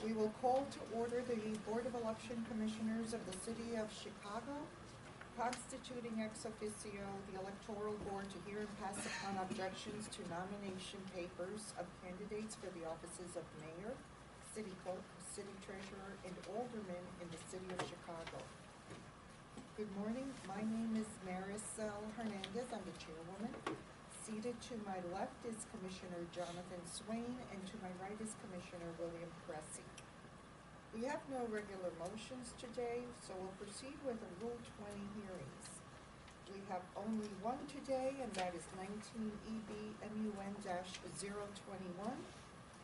We will call to order the Board of Election Commissioners of the City of Chicago, constituting ex officio the Electoral Board to hear and pass upon objections to nomination papers of candidates for the offices of Mayor, City Clerk, City Treasurer, and Alderman in the City of Chicago. Good morning. My name is Marisel Hernandez. I'm the chairwoman. Seated to my left is Commissioner Jonathan Swain, and to my right is Commissioner William Kresse. We have no regular motions today, so we'll proceed with the Rule 20 hearings. We have only one today, and that is 19 EB-MUN-021,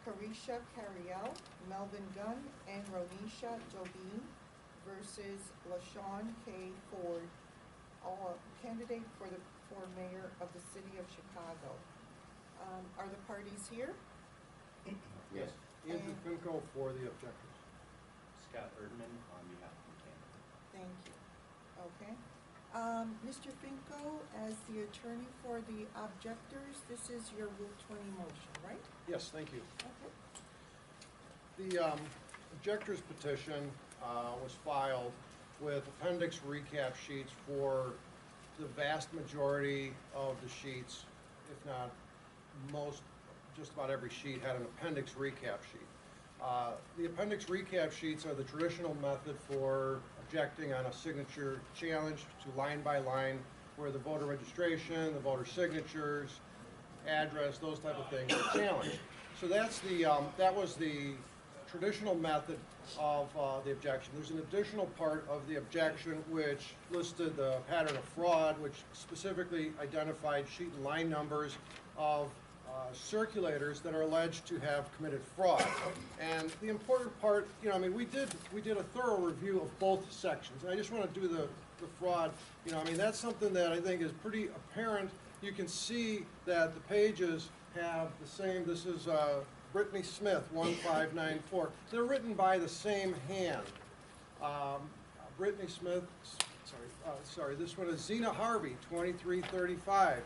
Carisha Cariel, Melvin Gunn, and Ronisha Jobin versus LaShawn K. Ford, candidate for mayor of the City of Chicago. Are the parties here? Yes. Andrew Finko for the objectors. Scott Erdman on behalf of the candidate. Thank you. Okay. Mr. Finko, as the attorney for the objectors, this is your Rule 20 motion, right? Yes, thank you. Okay. The objectors petition was filed with appendix recap sheets for the vast majority of the sheets, if not most, just about every sheet had an appendix recap sheet. The appendix recap sheets are the traditional method for objecting on a signature challenge to line by line, where the voter registration, the voter signatures, address, those type of things are challenged. So that's the that was the traditional method of the objection. There's an additional part of the objection which listed the pattern of fraud, which specifically identified sheet and line numbers of circulators that are alleged to have committed fraud. And the important part, you know, I mean, we did a thorough review of both sections. And I just want to do the fraud, you know, I mean, that's something that I think is pretty apparent. You can see that the pages have the same, this is Brittany Smith, 1594. They're written by the same hand. Brittany Smith, sorry, this one is Zena Harvey, 2335.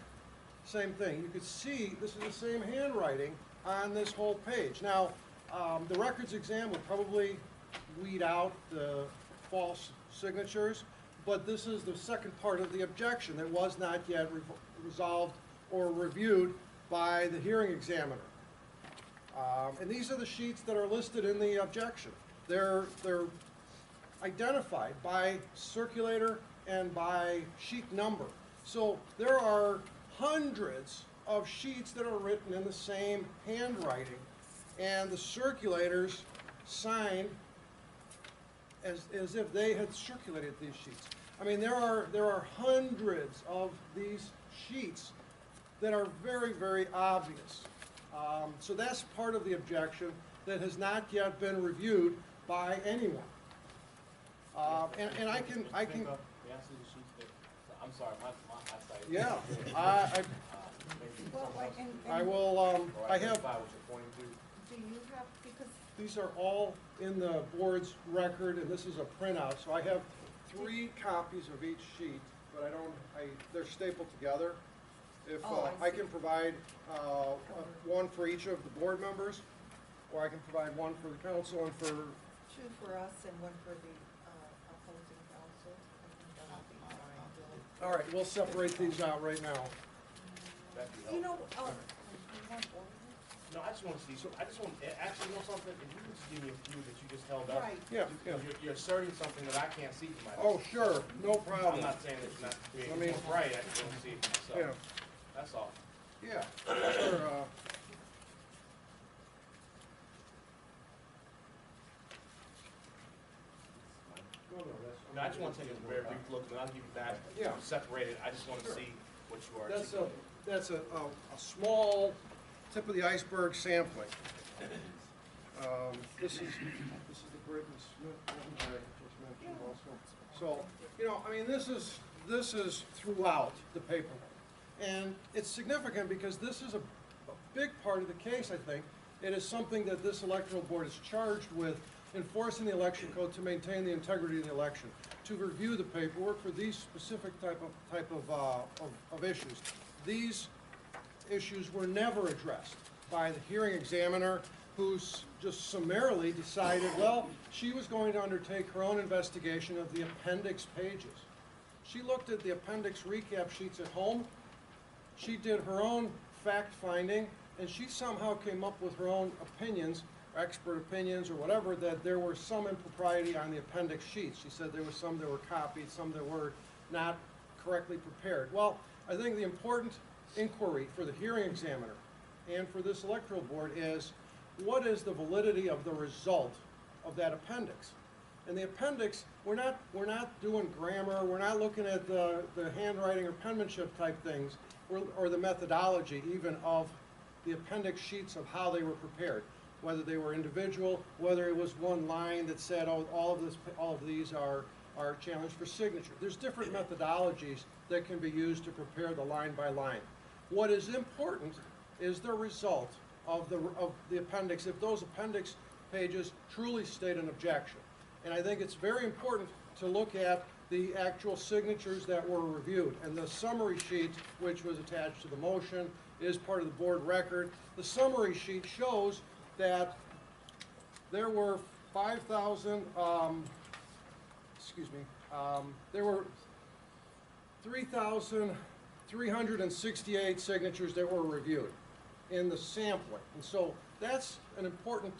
Same thing. You could see this is the same handwriting on this whole page. Now, the records exam would probably weed out the false signatures, but this is the second part of the objection that was not yet resolved or reviewed by the hearing examiner. And these are the sheets that are listed in the objection. They're identified by circulator and by sheet number. So there are hundreds of sheets that are written in the same handwriting, and the circulators signed as if they had circulated these sheets. I mean, there are hundreds of these sheets that are very, very obvious. So that's part of the objection that has not yet been reviewed by anyone. And I can. I'm sorry, my eyesight. Yeah, I will. I have. Do you have, because These are all in the board's record, and this is a printout. So I have 3 copies of each sheet, but I don't. They're stapled together. If I can provide one for each of the board members, or I can provide one for the council and for 2 for us and 1 for the opposing council. All right, we'll separate these out right now. You know, no, I just want to see. So I just want actually, you know something? If you could just give me a few that you just held up. right. Yeah. You're asserting something that I can't see for myself. Oh, sure, no problem. I'm not saying that you're not creating Let me- more right. I just don't see it for myself. Yeah. That's all. Yeah. Sure, No, I just want to take a very brief look, and I'll give you that. Yeah. Separated. I just want to Sure. see what you are. That's a small tip of the iceberg sampling. This is the Brittany Smith one that I just mentioned also. So, you know, I mean, this is throughout the paperwork. And it's significant because this is a big part of the case, I think. It is something that this electoral board is charged with, enforcing the election code to maintain the integrity of the election, to review the paperwork for these specific type of issues. These issues were never addressed by the hearing examiner. who's just summarily decided, well, she was going to undertake her own investigation of the appendix pages. She looked at the appendix recap sheets at home, she did her own fact-finding, and she somehow came up with her own opinions, expert opinions or whatever, that there were some impropriety on the appendix sheets. She said there were some that were copied, some that were not correctly prepared. Well, I think the important inquiry for the hearing examiner and for this electoral board is, what is the validity of the result of that appendix? And the appendix, we're not doing grammar, we're not looking at the handwriting or penmanship type things, or the methodology even of the appendix sheets of how they were prepared, whether they were individual, whether it was one line that said, oh, all of these are challenged for signature. There's different methodologies that can be used to prepare the line by line. What is important is the result of the appendix, if those appendix pages truly state an objection. And I think it's very important to look at the actual signatures that were reviewed. And the summary sheet, which was attached to the motion, is part of the board record. The summary sheet shows that there were 3,368 signatures that were reviewed in the sampling. And so that's an important,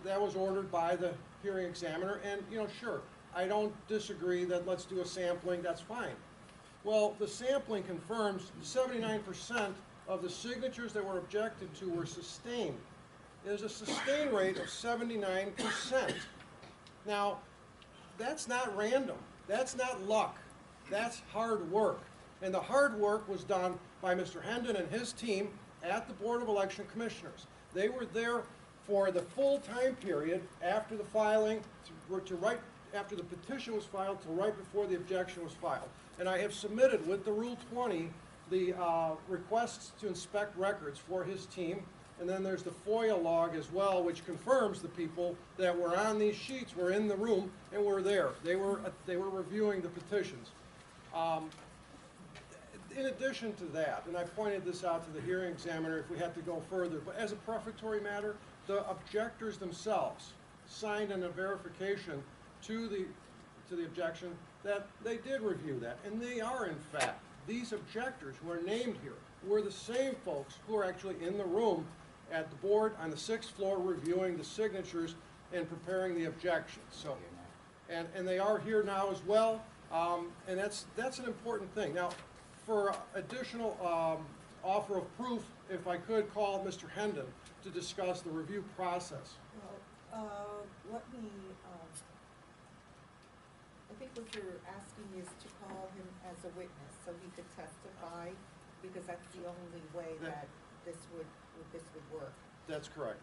that was ordered by the hearing examiner, and sure, I don't disagree that let's do a sampling, that's fine. Well, the sampling confirms 79% of the signatures that were objected to were sustained. There's a sustain rate of 79%. Now, that's not random, that's not luck, that's hard work. And the hard work was done by Mr. Hendon and his team at the Board of Election Commissioners. They were there for the full time period after the filing, to right after the petition was filed till right before the objection was filed. And I have submitted with the Rule 20 the requests to inspect records for his team. And then there's the FOIA log as well, which confirms the people that were on these sheets were in the room and were there. They were reviewing the petitions. In addition to that, and I pointed this out to the hearing examiner if we had to go further, but as a prefatory matter, the objectors themselves signed in a verification to the objection that they did review that, and they are in fact, these objectors who are named here were the same folks who are actually in the room at the board on the 6th floor reviewing the signatures and preparing the objections. So, and they are here now as well, and that's an important thing. Now, for additional offer of proof, if I could call Mr. Hendon to discuss the review process. Well, let me, I think what you're asking is to call him as a witness so he could testify, because that's the only way that this would work. That's correct.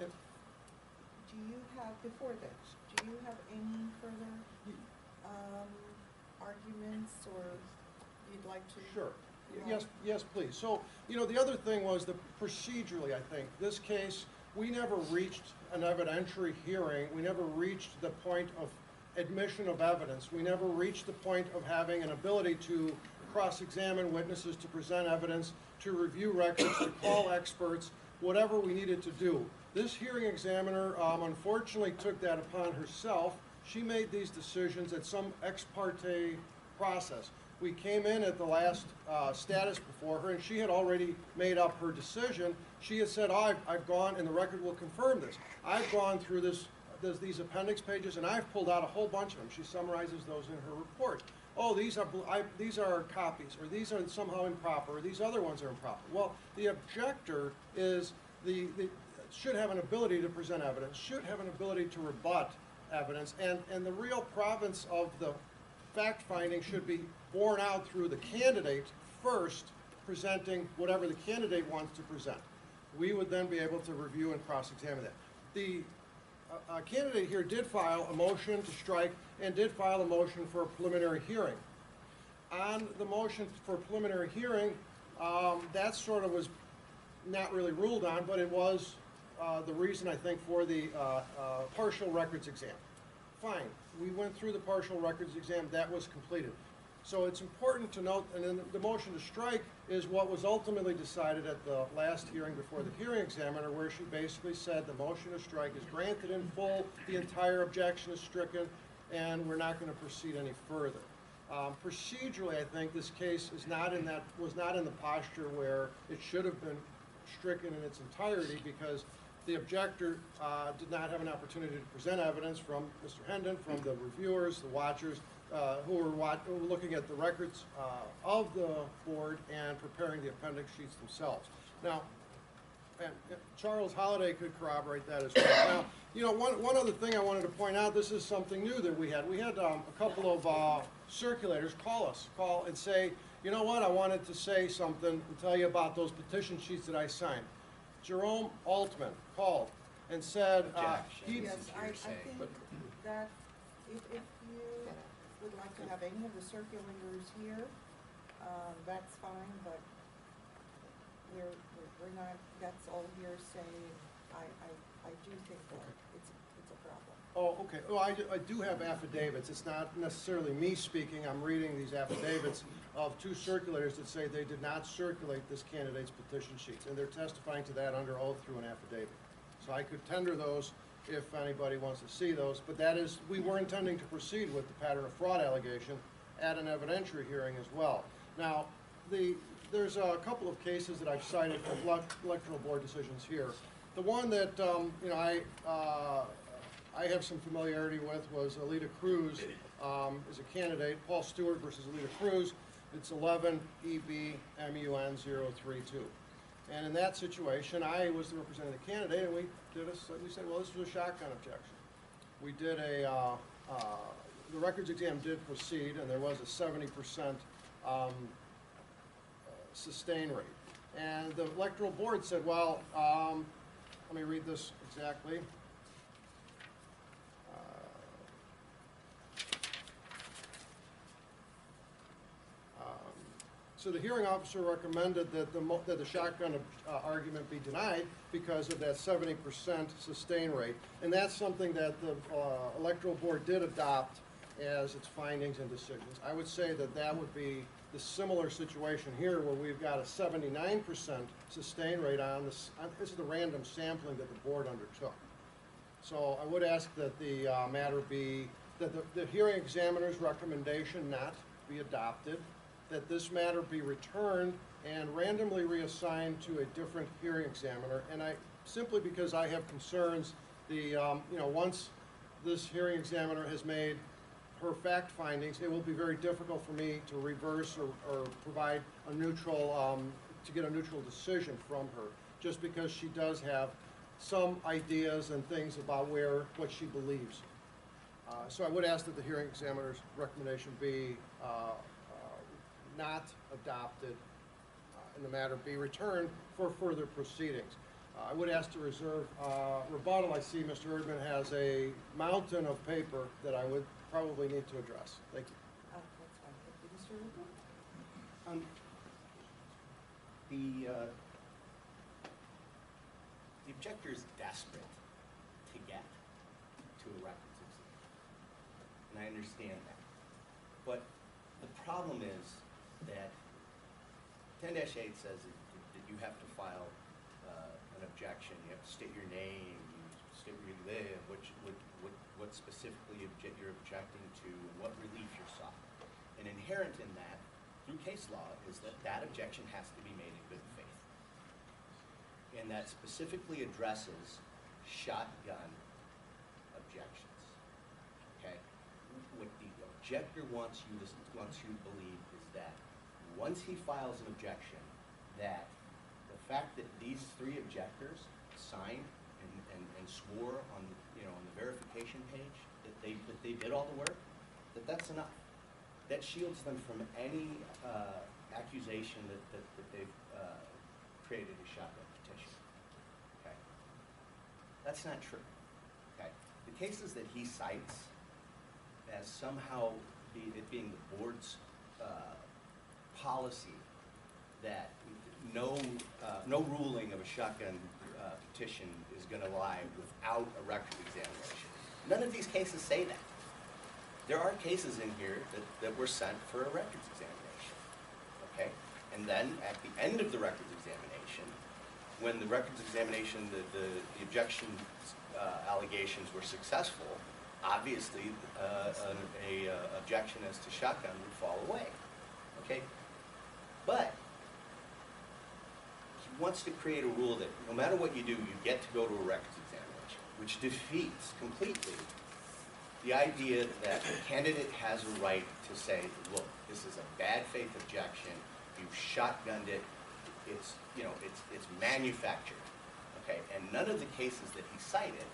Do you have, before this, do you have any further arguments, or you'd like to? Sure. Yes, please. So, the other thing was that procedurally, I think, this case, we never reached an evidentiary hearing. We never reached the point of admission of evidence. We never reached the point of having an ability to cross-examine witnesses, to present evidence, to review records, to call experts, whatever we needed to do. This hearing examiner unfortunately took that upon herself. She made these decisions at some ex parte process. We came in at the last status before her, and she had already made up her decision. She had said, oh, I've gone, and the record will confirm this, I've gone through these appendix pages, and I've pulled out a whole bunch of them. She summarizes those in her report. Oh, these are copies, or these are somehow improper, or these other ones are improper. Well, the objector is should have an ability to present evidence, should have an ability to rebut evidence, and the real province of the fact-finding should be borne out through the candidate first presenting whatever the candidate wants to present. We would then be able to review and cross-examine that. The candidate here did file a motion to strike and did file a motion for a preliminary hearing. On the motion for a preliminary hearing, that sort of was not really ruled on, but it was the reason, I think, for the partial records exam. Fine, we went through the partial records exam, that was completed. So it's important to note, and then the motion to strike is what was ultimately decided at the last hearing before the hearing examiner, where she basically said the motion to strike is granted in full, the entire objection is stricken, and we're not going to proceed any further. Procedurally, I think this case was not in the posture where it should have been stricken in its entirety, because the objector did not have an opportunity to present evidence from Mr. Hendon, from the reviewers, the watchers, who were looking at the records of the board and preparing the appendix sheets themselves. Now, and Charles Holliday could corroborate that as well. Now, you know, one other thing I wanted to point out, this is something new that we had. We had a couple of circulators call and say, you know what, I wanted to say something and tell you about those petition sheets that I signed. Jerome Altman called and said, he... Yes, I think that if you would like to have any of the circulators here, that's fine, but we're not, that's all hearsay. I do think that it's a problem. Oh, okay. Oh, I do have affidavits. It's not necessarily me speaking. I'm reading these affidavits of two circulators that say they did not circulate this candidate's petition sheets, and they're testifying to that under oath through an affidavit. So I could tender those if anybody wants to see those, but that is, we were intending to proceed with the pattern of fraud allegation at an evidentiary hearing as well. Now, there's a couple of cases that I've cited from electoral board decisions here. The one that you know, I have some familiarity with was Alita Cruz as a candidate, Paul Stewart versus Alita Cruz. It's 11 EB-MUN 032. And in that situation, I was the representative candidate, and we said, well, this was a shotgun objection. We did the records exam did proceed, and there was a 70% sustain rate. And the electoral board said, well, let me read this exactly. So the hearing officer recommended that the shotgun argument be denied because of that 70% sustain rate. And that's something that the electoral board did adopt as its findings and decisions. I would say that that would be the similar situation here, where we've got a 79% sustain rate on this. This is the random sampling that the board undertook. So I would ask that the matter be, that the hearing examiner's recommendation not be adopted, that this matter be returned and randomly reassigned to a different hearing examiner. And simply because I have concerns, you know, once this hearing examiner has made her fact findings, it will be very difficult for me to reverse or provide a neutral, to get a neutral decision from her, just because she does have some ideas and things about what she believes. So I would ask that the hearing examiner's recommendation be not adopted and the matter be returned for further proceedings. I would ask to reserve rebuttal. I see Mr. Erdman has a mountain of paper that I would probably need to address. Thank you. That's fine. Thank you, Mr. Rubin. The objector is desperate to get to a records exam, and I understand that. But the problem is that 10-8 says that you have to file an objection. You have to state your name, you state where you live, what specifically you're objecting to, and what relief you're sought. And inherent in that, through case law, is that that objection has to be made in good faith. And that specifically addresses shotgun objections. Okay? What the objector wants you to believe is that once he files an objection, that the fact that these three objectors signed and swore on the verification page that they did all the work, that's enough. That shields them from any accusation that they've created a shotgun petition. Okay, that's not true. Okay, the cases that he cites as somehow it being the board's policy that no ruling of a shotgun petition is going to lie without a record examination. None of these cases say that. there are cases in here that were sent for a records examination, okay? And then at the end of the records examination, when the records examination, the objection allegations were successful, obviously a objection as to shotgun would fall away, okay? But he wants to create a rule that no matter what you do, you get to go to a records examination, which defeats completely the idea that the candidate has a right to say, look, this is a bad faith objection, you shotgunned it, it's manufactured, okay? And none of the cases that he cited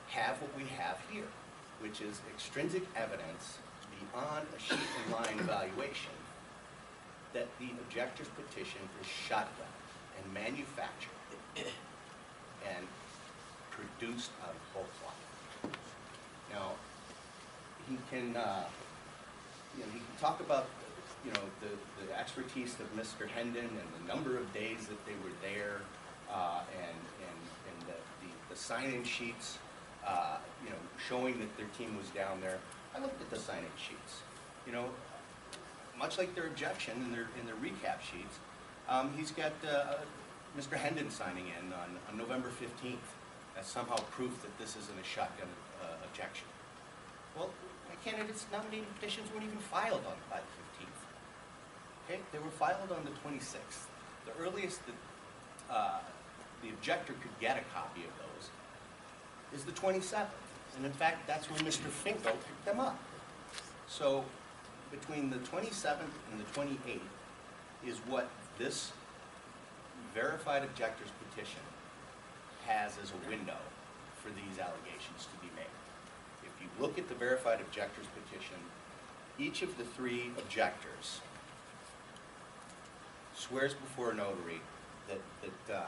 have what we have here, which is extrinsic evidence beyond a sheet and line evaluation that the objector's petition is shotgunned and manufactured and produced out of whole cloth. Now, he can, he can talk about, the expertise of Mr. Hendon and the number of days that they were there, and the sign-in sheets, showing that their team was down there. I looked at the sign-in sheets. Much like their objection in their recap sheets, he's got Mr. Hendon signing in on November 15th as somehow proof that this isn't a shotgun objection. Well, my candidate's nominating petitions weren't even filed by the 15th. Okay, they were filed on the 26th. The earliest that the objector could get a copy of those is the 27th. And in fact, that's when Mr. Finkel picked them up. So between the 27th and the 28th is what this verified objector's petition has as a window for these allegations to be made. If you look at the verified objector's petition, each of the three objectors swears before a notary that the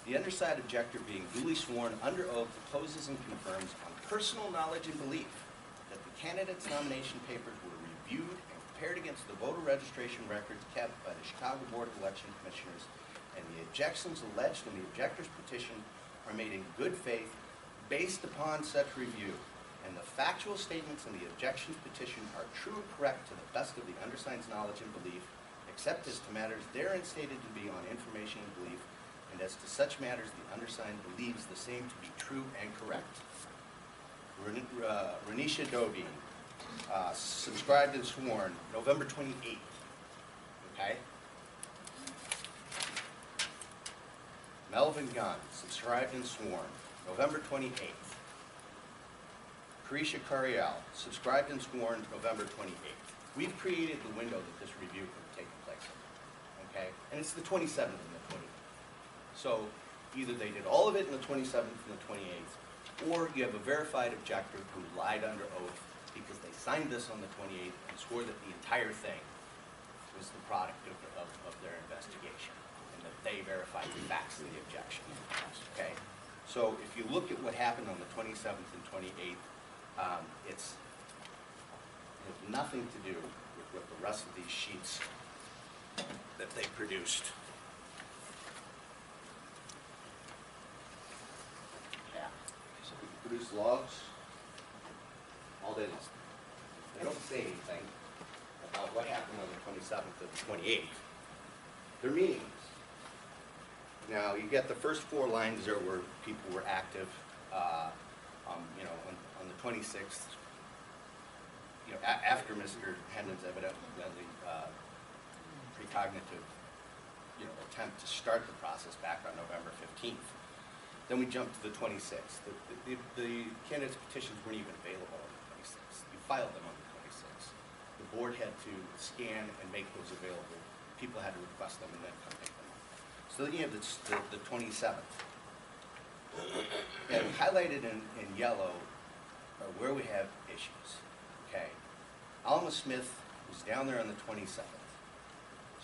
The undersigned objector, being duly sworn under oath, opposes and confirms on personal knowledge and belief that the candidate's nomination papers were reviewed and compared against the voter registration records kept by the Chicago Board of Election Commissioners, and the objections alleged in the objector's petition are made in good faith based upon such review, and the factual statements in the objections petition are true and correct to the best of the undersigned's knowledge and belief, except as to matters therein stated to be on information and belief, and as to such matters the undersigned believes the same to be true and correct. Renisha Dobine, subscribed and sworn November 28th. Okay? Melvin Gunn, subscribed and sworn November 28th. Kresse Cariel, subscribed and sworn November 28th. We've created the window that this review could have taken place in. Okay? And it's the 27th and the 28th. So either they did all of it in the 27th and the 28th, or you have a verified objector who lied under oath because they signed this on the 28th and swore that the entire thing was the product of their investigation and that they verified the facts of the objection. Okay? So if you look at what happened on the 27th and 28th, it has nothing to do with what the rest of these sheets that they produced. Produce logs all day long. They don't say anything about what happened on the 27th or the 28th. They're meaningless. Now, you get the first 4 lines there where people were active, on the 26th, after Mr. Hendon's evidently precognitive, attempt to start the process back on November 15th. Then we jump to the 26th. The candidates' petitions weren't even available on the 26th. You filed them on the 26th. The board had to scan and make those available. People had to request them and then come pick them up. So then you have the 27th. And highlighted in yellow are where we have issues. Okay. Alma Smith was down there on the 27th.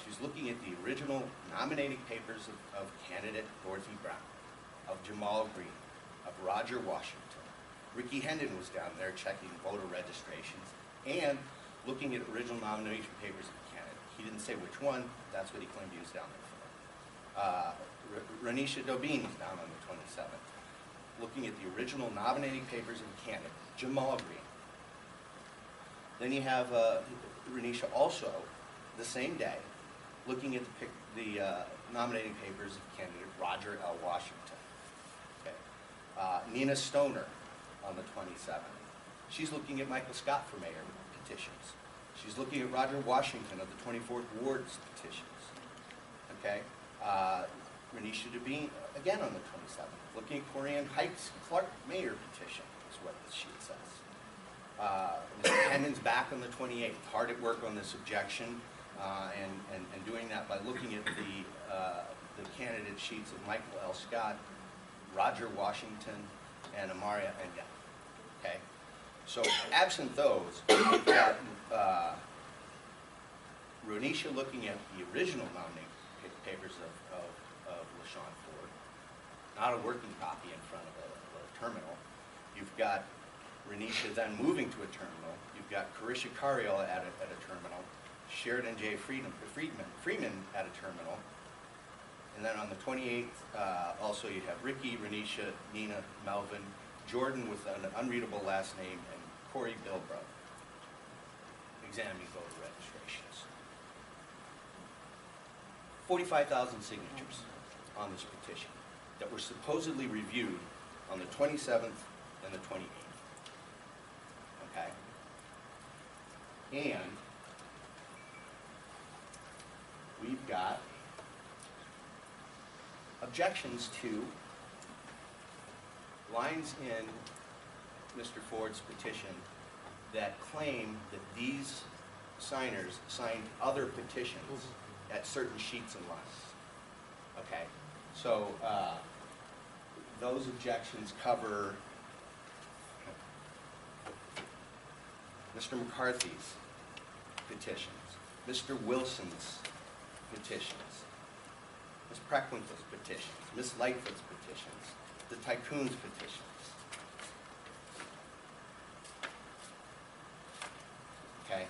She was looking at the original nominating papers of candidate Dorothy Brown, of Jamal Green, of Roger Washington, Ricky Hendon was down there checking voter registrations and looking at original nomination papers of the candidate. He didn't say which one, that's what he claimed he was down there for. Renisha Dobin is down on the 27th, looking at the original nominating papers of the candidate, Jamal Green. Then you have Renisha also, the same day, looking at the nominating papers of candidate Roger L. Washington. Okay. Nina Stoner on the 27th. She's looking at Michael Scott for mayor petitions. She's looking at Roger Washington of the 24th Ward's petitions. Okay. Renisha Dubin, again on the 27th, looking at Corianne Heights Clark mayor petition, is what the sheet says. Mr. Hendon's back on the 28th, hard at work on this objection, and doing that by looking at the candidate sheets of Michael L. Scott, Roger Washington, and Amaria Enda. Okay? So absent those, we've got Renisha looking at the original nominating papers of LaShawn Ford, not a working copy in front of a terminal. You've got Renisha then moving to a terminal. You've got Carisha Cariel at a terminal. Sheridan J. Freeman at a terminal. And then on the 28th, also you have Ricky, Renisha, Nina, Melvin, Jordan with an unreadable last name, and Corey Bilbro examining voter registrations. 45,000 signatures on this petition that were supposedly reviewed on the 27th and the 28th. Okay? And we've got objections to lines in Mr. Ford's petition that claim that these signers signed other petitions at certain sheets and lines. Okay, so those objections cover Mr. McCarthy's petitions, Mr. Wilson's petitions, Ms. Preckwinkle's petitions, Ms. Lightfoot's petitions, the Tycoon's petitions. Okay?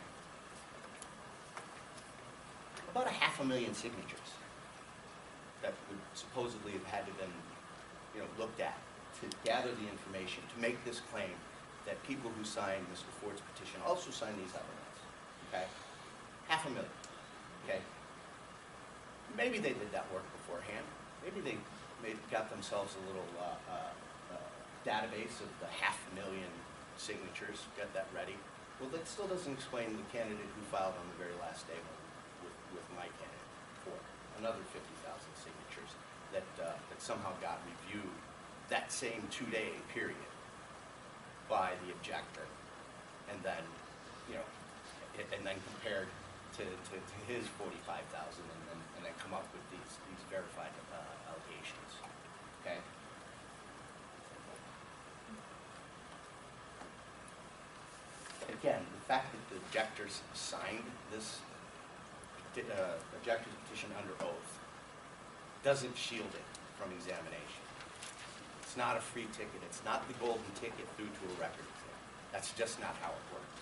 About 500,000 signatures that would supposedly have had to been, looked at to gather the information to make this claim that people who signed Mr. Ford's petition also signed these other ones. Okay? 500,000. Okay? Maybe they did that work beforehand. Maybe they got themselves a little database of the 500,000 signatures, got that ready. Well, that still doesn't explain the candidate who filed on the very last day with my candidate for another 50,000 signatures that somehow got reviewed that same 2-day period by the objector, and then, and then compared to his 45,000, and then come up with these verified allegations. Okay. Again, the fact that the objectors signed this objector's petition under oath doesn't shield it from examination. It's not a free ticket. It's not the golden ticket through to a record exam. That's just not how it works.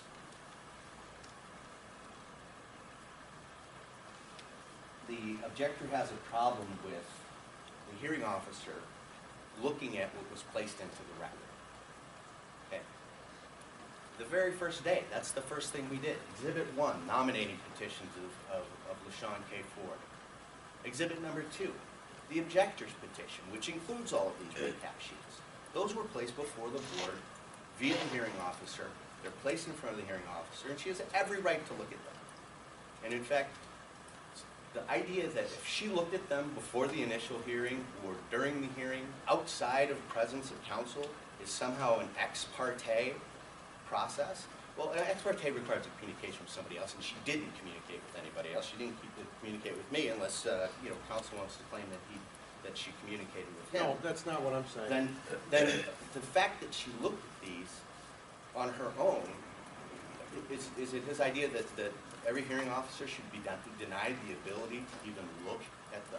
The objector has a problem with the hearing officer looking at what was placed into the record. Okay. The very first day, that's the first thing we did. Exhibit 1, nominating petitions of LaShawn K. Ford. Exhibit number 2, the objector's petition, which includes all of these recap sheets. Those were placed before the board via the hearing officer. They're placed in front of the hearing officer, and she has every right to look at them. And in fact, the idea that if she looked at them before the initial hearing or during the hearing, outside of the presence of counsel, is somehow an ex parte process. Well, an ex parte requires a communication with somebody else, and she didn't communicate with anybody else. She didn't communicate with me unless counsel wants to claim that she communicated with him. No, that's not what I'm saying. Then the fact that she looked at these on her own, is it his idea that every hearing officer should be denied the ability to even look at the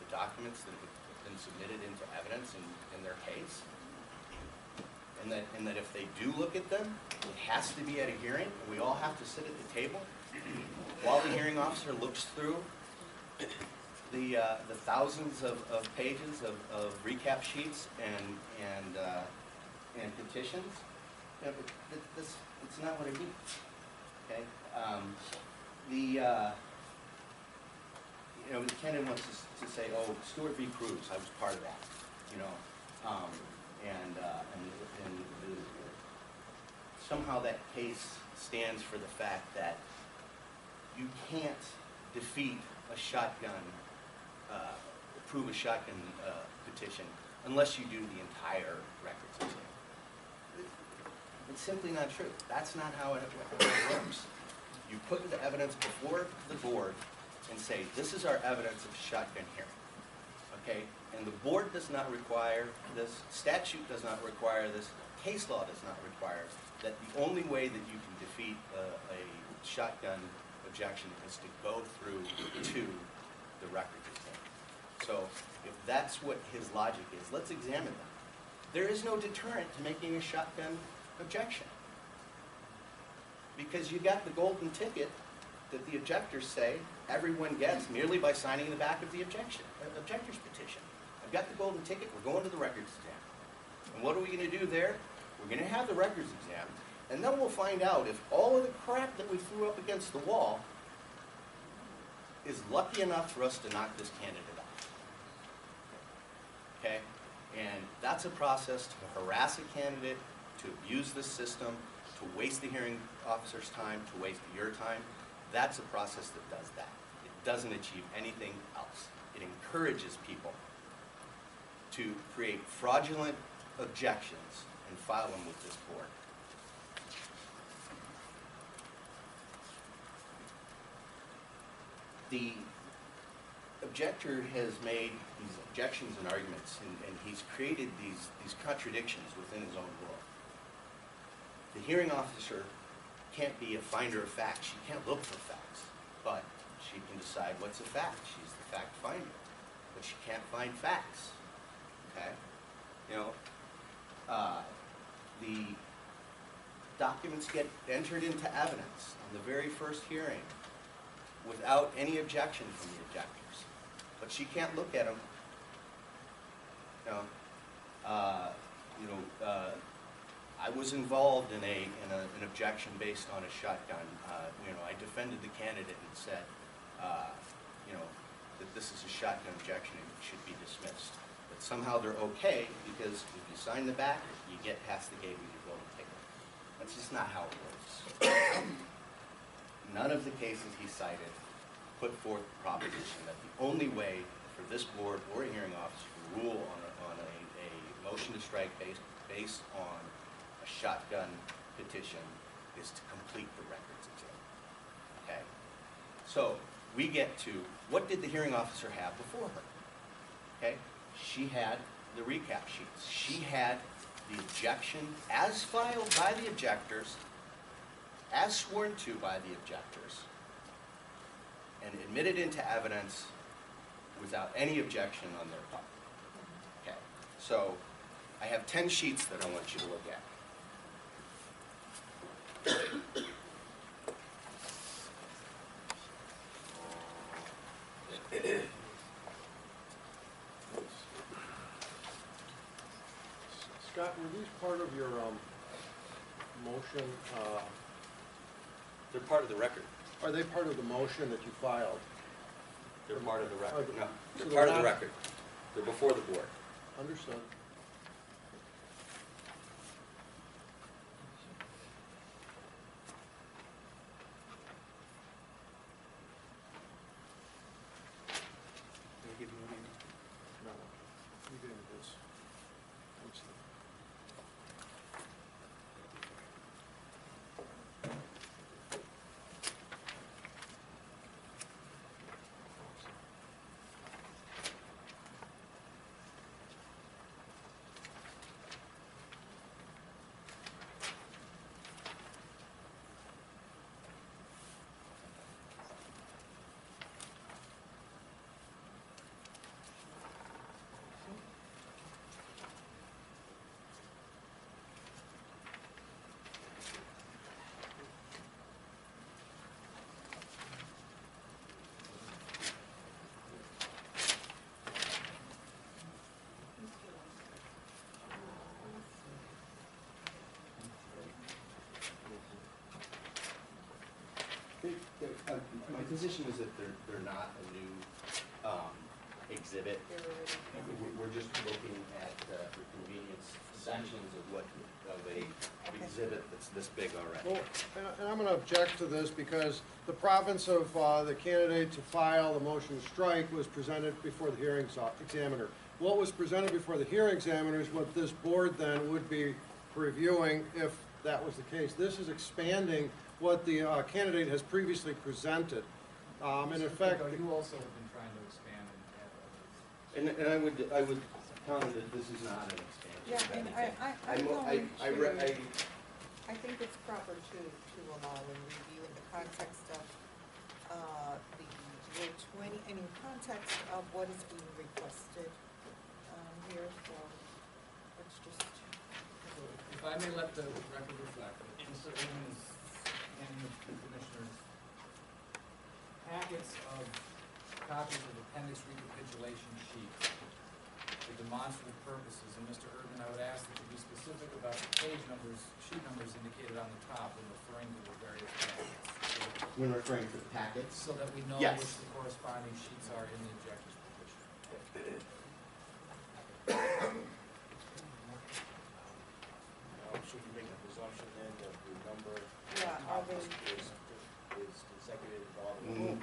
documents that have been submitted into evidence in their case? and that if they do look at them, it has to be at a hearing, and we all have to sit at the table while the hearing officer looks through the thousands of pages of recap sheets and petitions. You know, it's not what it means. Okay. You know, Kenan wants to say, oh, Stewart v. Cruz, I was part of that. You know, somehow that case stands for the fact that you can't defeat a shotgun, approve a shotgun petition unless you do the entire records exam. It's simply not true. That's not how it works. You put the evidence before the board and say, this is our evidence of shotgun hearing. Okay? And the board does not require this, statute does not require this, case law does not require that the only way that you can defeat a shotgun objection is to go through to the records exam. So if that's what his logic is, let's examine them. There is no deterrent to making a shotgun objection, because you got the golden ticket that the objectors say everyone gets merely by signing the back of the objector's petition. I've got the golden ticket, we're going to the records exam. And what are we going to do there? We're going to have the records exam, and then we'll find out if all of the crap that we threw up against the wall is lucky enough for us to knock this candidate off. Okay? And that's a process to harass a candidate, to abuse the system, to waste the hearing officer's time, to waste your time. That's a process that does that. It doesn't achieve anything else. It encourages people to create fraudulent objections and file them with this board. The objector has made these objections and arguments, and he's created these contradictions within his own world. The hearing officer can't be a finder of facts. She can't look for facts, but she can decide what's a fact. She's the fact finder, but she can't find facts. Okay? You know, the documents get entered into evidence on the very first hearing without any objection from the objectors, but she can't look at them. I was involved in an objection based on a shotgun. I defended the candidate and said, that this is a shotgun objection and it should be dismissed. But somehow they're okay because if you sign the back, you get past the gate with your golden ticket. That's just not how it works. None of the cases he cited put forth the proposition that the only way for this board or a hearing officer to rule on a motion to strike based on a shotgun petition is to complete the records exam. Okay? So we get to, what did the hearing officer have before her? Okay? She had the recap sheets. She had the objection as filed by the objectors, as sworn to by the objectors, and admitted into evidence without any objection on their part. Okay, so I have 10 sheets that I want you to look at. Scott, were these part of your motion? They're part of the record. Are they part of the motion that you filed? They're part of the record. No, So they're part of not- the record. They're before the board. Understood. No, you gave me this. What's that? position is that they're not a new exhibit. They're already- We're just looking at for convenience sections of a exhibit that's this big already. Well, and I'm going to object to this because the province of the candidate to file the motion to strike was presented before the hearing examiner. What was presented before the hearing examiner is what this board then would be reviewing if that was the case. This is expanding what the candidate has previously presented. And in fact, You also have been trying to expand and add others. And I would comment that this is not an expansion. Yeah, of and anything. I'm going I I think it's proper to allow and review in the context of, the year 20, and in context of what is being requested, here, so let's just, So if I may let the record reflect, that Mr. Urban is handing the commissioners packets of copies of appendix recapitulation sheets for demonstrative purposes, and Mr. Urban, I would ask that you be specific about the page numbers, sheet numbers indicated on the top when referring to the various packets. When referring to the packets. So that we know Yes. which the corresponding sheets are in the objector's petition. Should we make a presumption then that the number yeah, are they, is consecutive to all the?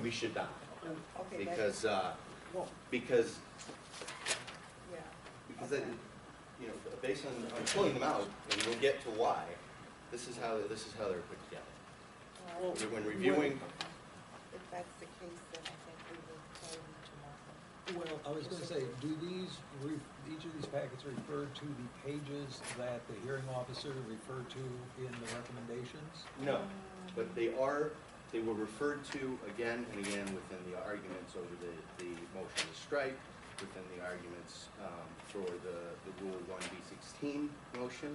We should not, okay, that's, because, well, because, yeah. that, you know, based on pulling them out, and we'll get to why, this is how they're put together. Well, When reviewing, if that's the case, then I think we will probably need to mark them. Well, I was gonna say, do these, each of these packets refer to the pages that the hearing officer referred to in the recommendations? no, but they were referred to again and again within the arguments over the motion to strike, within the arguments for the Rule 1B16 motion.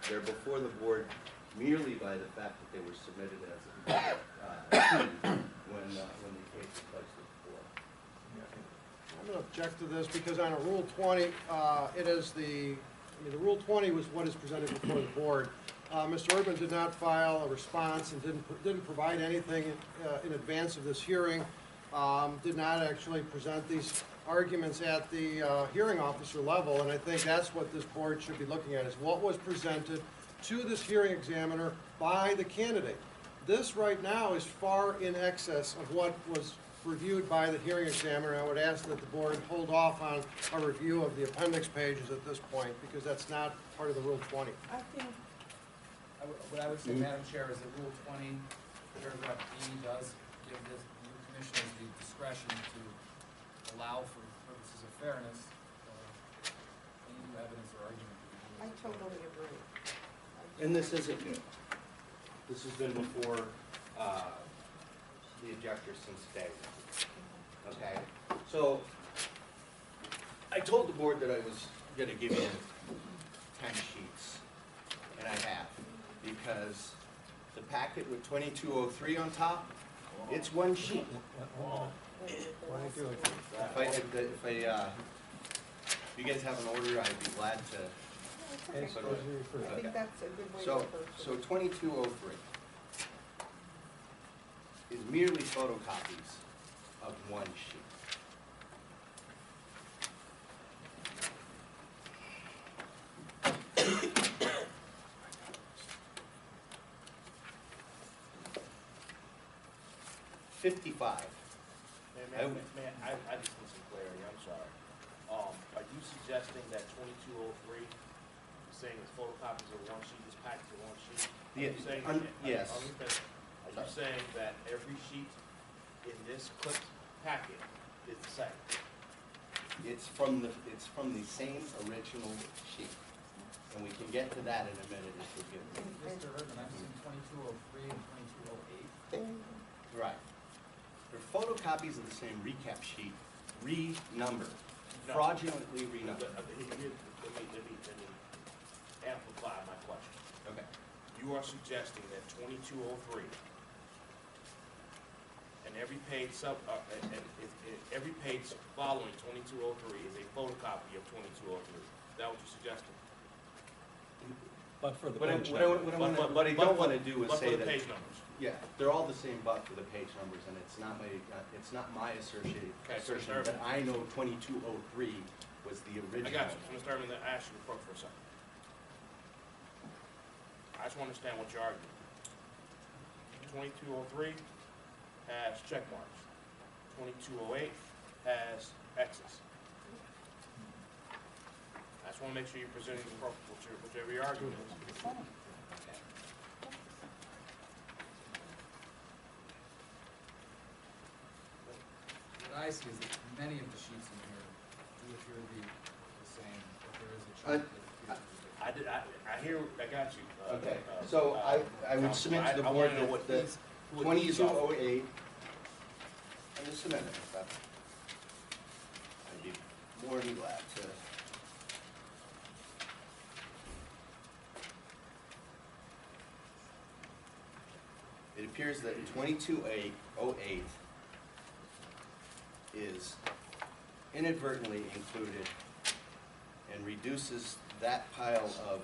They're before the board merely by the fact that they were submitted as a when the case was placed before. I'm going to object to this because on a Rule 20, it is the Rule 20 was what is presented before the board. Mr. Urban did not file a response and didn't provide anything in advance of this hearing, did not actually present these arguments at the hearing officer level, and I think that's what this board should be looking at, is what was presented to this hearing examiner by the candidate. This right now is far in excess of what was reviewed by the hearing examiner. I would ask that the board hold off on a review of the appendix pages at this point, because that's not part of the Rule 20. I think, What I would say, Madam Chair, is that Rule 20, paragraph E, does give the commissioners the discretion to allow for purposes of fairness, any new evidence or argument. I totally agree. And this isn't new. This has been before the objectors since day one. Okay? So, I told the board that I was going to give you 10 sheets, and I have, because the packet with 2203 on top, it's one sheet. If you guys have an order, I'd be glad to. I But, think that's a good way to So, approach it. so 2203 is merely photocopies of one sheet. $55. Man, I just need some clarity, I'm sorry. Are you suggesting that 2203, saying it's photocopies of one sheet, is packed in one sheet? Are you saying Yes. Are you saying that every sheet in this clipped packet is the same? It's from the same original sheet. And we can get to that in a minute if you give me. Mr. Urban, I've seen 2203 and 2208. Right. They're photocopies of the same recap sheet, renumbered, No. fraudulently renumbered. Let me amplify my question. Okay. You are suggesting that 2203 and every page every page following 2203 is a photocopy of 2203. Is that what you're suggesting? But for the What I page number. don't wanna do is But say for the that, page numbers. yeah, they're all the same but for the page numbers, and it's not my assertion Okay, so assertion Mr. that I know 2203 was the I original. got you. So Mr. Irvin, I ask you to for a second. I just want to understand what you're arguing. 2203 has check marks. 2208 has X's. I just want to make sure you're presenting the whichever your argument is. Okay. What I see is that many of the sheets in here do appear to be the same, but there is a Uh, chart that appears to be different. I got you. Okay, so I would submit to the I board wanna know what that these- what these are. 2208, I just submit it, but I'd be more than glad to. It appears that 2208 is inadvertently included and reduces that pile of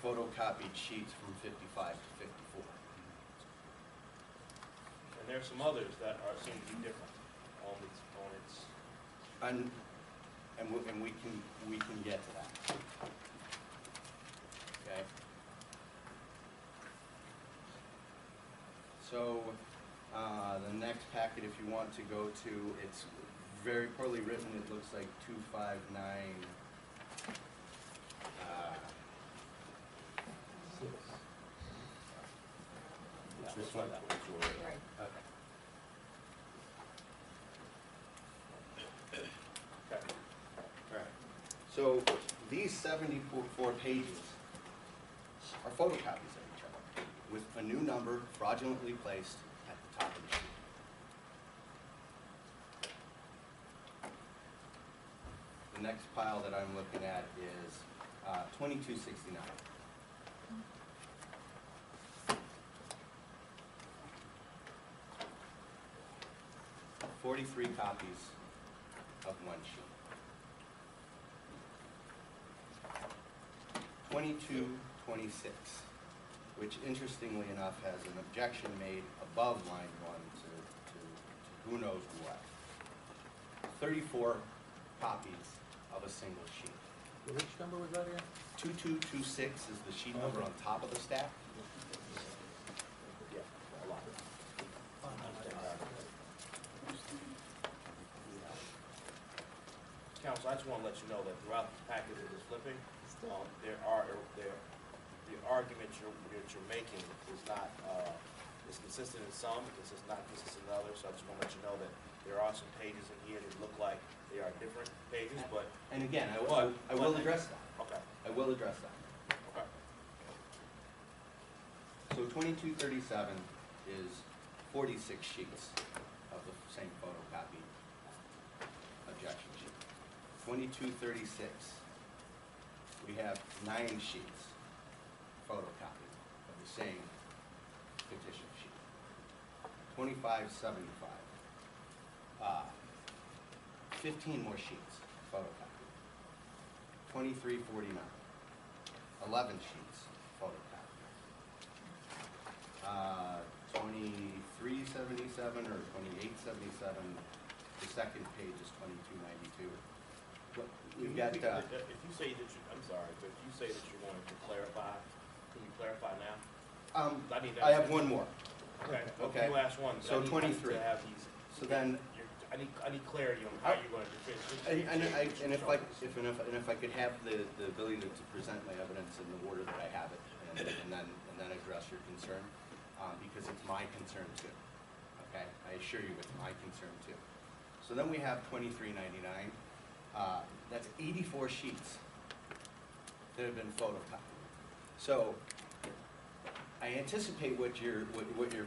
photocopied sheets from 55 to 54. And there's some others that seem to be different on its. And we can get to that. Okay? So, the next packet, if you want to go to, it's very poorly written, it looks like 259. This one? Right. Okay. Okay. All right. So these 74 pages are photocopies of each other with a new number fraudulently placed at the top of the sheet. The next pile that I'm looking at is 2269. 43 copies of one sheet. 2226, which interestingly enough has an objection made above line 1 to who knows what. 34 copies of a single sheet. Which number was that again? 2226 is the sheet number on top of the stack. Yeah, a lot. Council, I just want to let you know that throughout the packet that is flipping, the argument you're making is not, is consistent in some, it's just not consistent in others, so I just want to let you know that there are some pages in here that look like they are different pages, but. And again, I will address that. Okay, I will address that. okay. So 2237 is 46 sheets of the same photocopy objection sheet. 2236, we have 9 sheets photocopied of the same petition sheet. 2575, 15 more sheets photocopied. 2349, 11 sheets photocopied. 2377 or 2877, the second page is 2292. We've got, If you say that I'm sorry, but if you say that you're going to clarify, can you clarify now? I have one more. Okay, Okay. you asked one. So I need 23. to have these. So then, I need clarity on how you're going to defend. and if I could have the ability to present my evidence in the order that I have it, and then address your concern, because it's my concern too. Okay, I assure you, it's my concern too. So then we have 2399. That's 84 sheets that have been photocopied. So I anticipate what your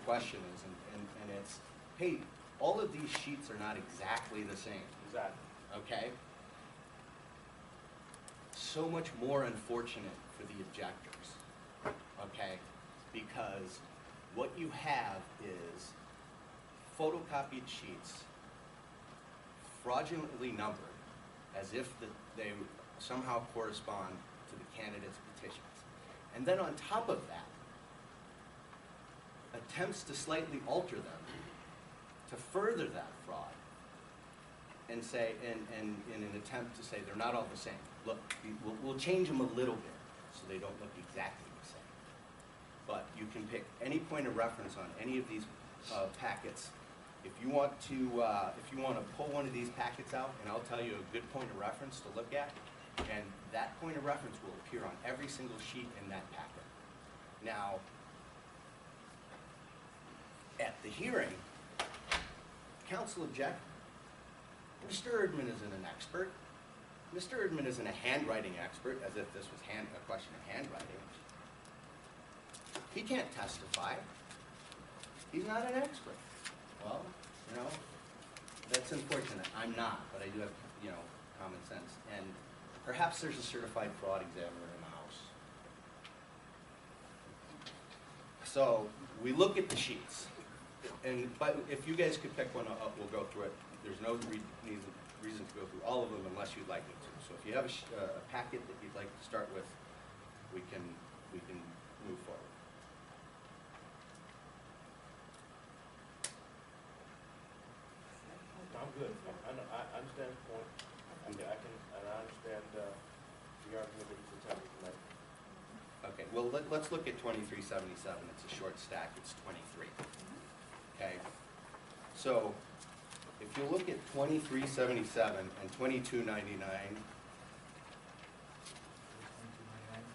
question is, and it's, hey, all of these sheets are not exactly the same. Exactly. Okay? So much more unfortunate for the objectors, okay? Because what you have is photocopied sheets fraudulently numbered as if they somehow correspond to the candidate's petitions. and then on top of that, attempts to slightly alter them to further that fraud, and say, and in an attempt to say they're not all the same. Look, we'll change them a little bit so they don't look exactly the same. But you can pick any point of reference on any of these packets. If you want to pull one of these packets out, and I'll tell you a good point of reference to look at, and that point of reference will appear on every single sheet in that packet. Now, at the hearing, counsel objected. Mr. Erdman isn't an expert. Mr. Erdman isn't a handwriting expert, as if this was a question of handwriting. He can't testify. He's not an expert. Well, you know, that's unfortunate. I'm not, but I do have, you know, common sense. And perhaps there's a certified fraud examiner in the house. So we look at the sheets. But if you guys could pick one up, we'll go through it. There's no reason to go through all of them unless you'd like me to. So if you have a packet that you'd like to start with, we can move forward. I'm good. I understand the point. I understand the argument that he's attempting to make. Okay, well, let's look at 2377. It's a short stack. It's 23. Okay, so if you look at 2377 and 2299,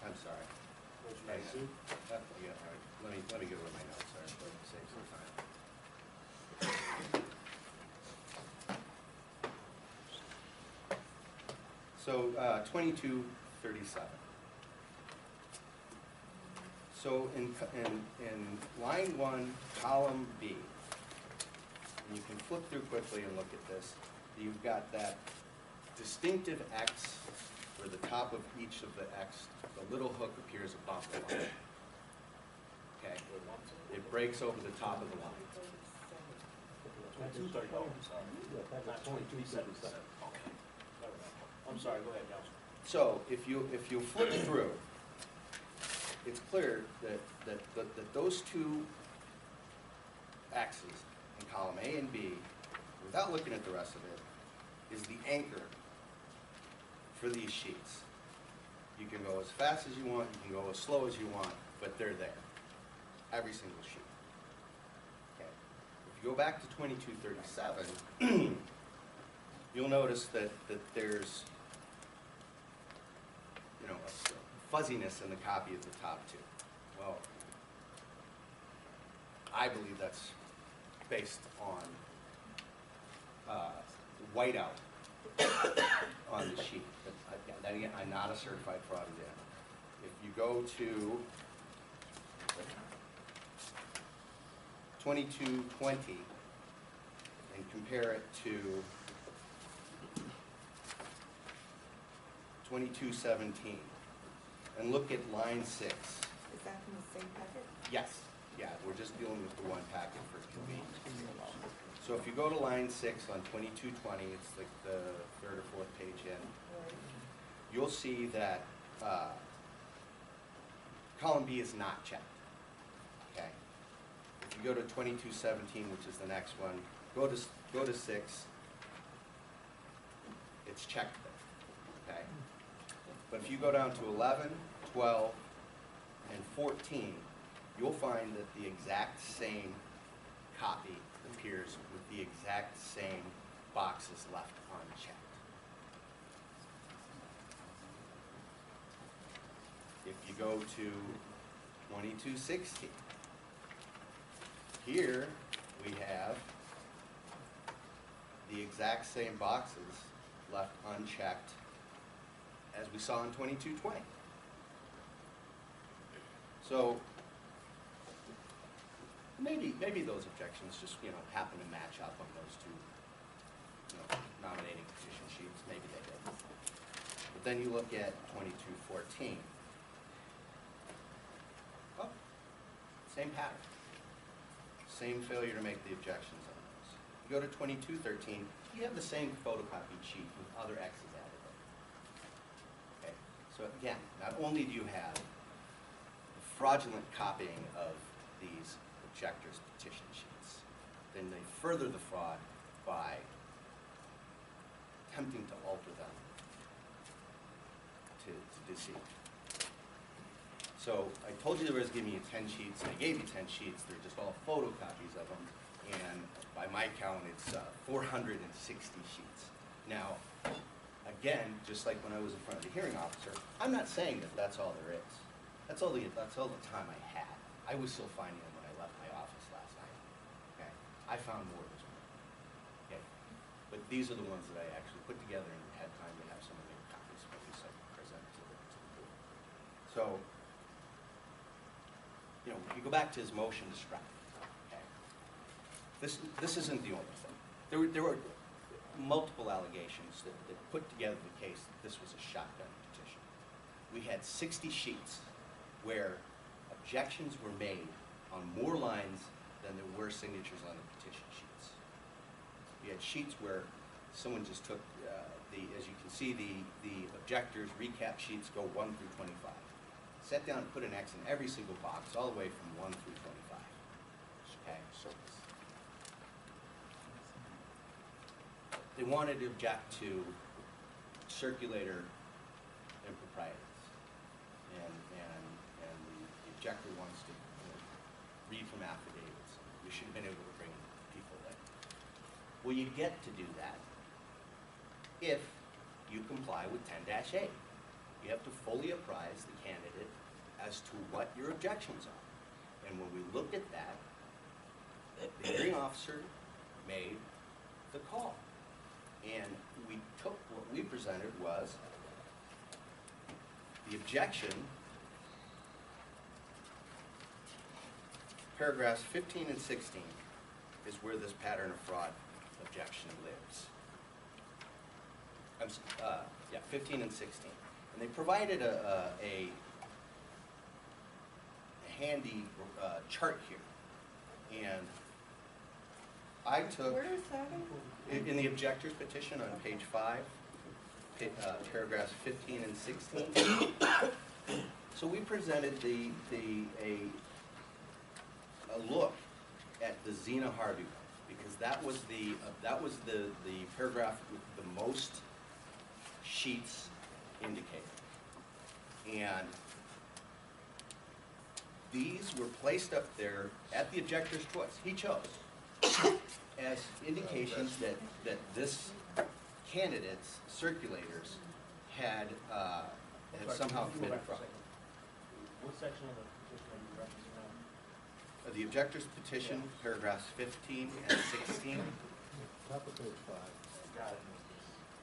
I'm sorry. Yeah, all right. Let me go with my notes. Sorry, so I can save some time. So 2237. So in line 1, column B, and you can flip through quickly and look at this, you've got that distinctive X where the top of each of the X, the little hook appears above the line. Okay, it breaks over the top of the line. 2231. Not 2377. I'm sorry, go ahead, Councilman. So if you flip through, it's clear that those two X's in column A and B, without looking at the rest of it, is the anchor for these sheets. You can go as fast as you want, you can go as slow as you want, but they're there. Every single sheet. Okay. If you go back to 2237, you'll notice that there's, you know, a fuzziness in the copy of the top two. Well, I believe that's based on whiteout on the sheet. But then again, I'm not a certified fraud examiner. If you go to 2220 and compare it to 2217 and look at line 6. Is that from the same packet? Yes, yeah, we're just dealing with the one packet for convenience. So if you go to line 6 on 2220, it's like the third or fourth page in, you'll see that column B is not checked. Okay. If you go to 2217, which is the next one, go to 6. It's checked there. Okay. But if you go down to 11, 12, and 14, you'll find that the exact same copy appears with the exact same boxes left unchecked. If you go to 2260, here we have the exact same boxes left unchecked as we saw in 2220. So maybe those objections just, you know, happen to match up on those two, you know, nominating petition sheets. Maybe they did. But then you look at 2214. Oh, same pattern. Same failure to make the objections on those. You go to 2213, you have the same photocopied sheet with other X's added in. Okay, so again, not only do you have fraudulent copying of these objectors' petition sheets. Then they further the fraud by attempting to alter them to deceive. So I told you there was giving you 10 sheets, and I gave you 10 sheets. They're just all photocopies of them, and by my count, it's 460 sheets. Now, again, just like when I was in front of the hearing officer, I'm not saying that that's all there is. That's all the time I had. I was still finding them when I left my office last night. Okay, I found more this morning. Okay, but these are the ones that I actually put together and had time to have someone make copies for me so I can present to the board. So, you know, if you go back to his motion to strike, okay, this isn't the only thing. There were multiple allegations that put together the case that this was a shotgun petition. We had 60 sheets where objections were made on more lines than there were signatures on the petition sheets. We had sheets where someone just took as you can see, the objectors' recap sheets go 1 through 25. Sat down and put an X in every single box, all the way from 1 through 25. Okay, so they wanted to object to circulator improprieties, and the objector wants to read from affidavits. We should have been able to bring people in. Well, you get to do that if you comply with 10-A. You have to fully apprise the candidate as to what your objections are. And when we looked at that, the hearing officer made the call. And we took what we presented was the objection, paragraphs 15 and 16 is where this pattern of fraud objection lives. 15 and 16. And they provided a handy chart here. And I took, Where is that in the objector's petition on page 5, paragraphs 15 and 16. So we presented a look at the Zena Harvey one, because that was the paragraph with the most sheets indicated. And these were placed up there at the objector's choice. He chose as indications that this candidate's circulators had somehow committed fraud. What section of the petition are you referencing now? The objector's petition, paragraphs 15 and 16. Top of page 5. Got it.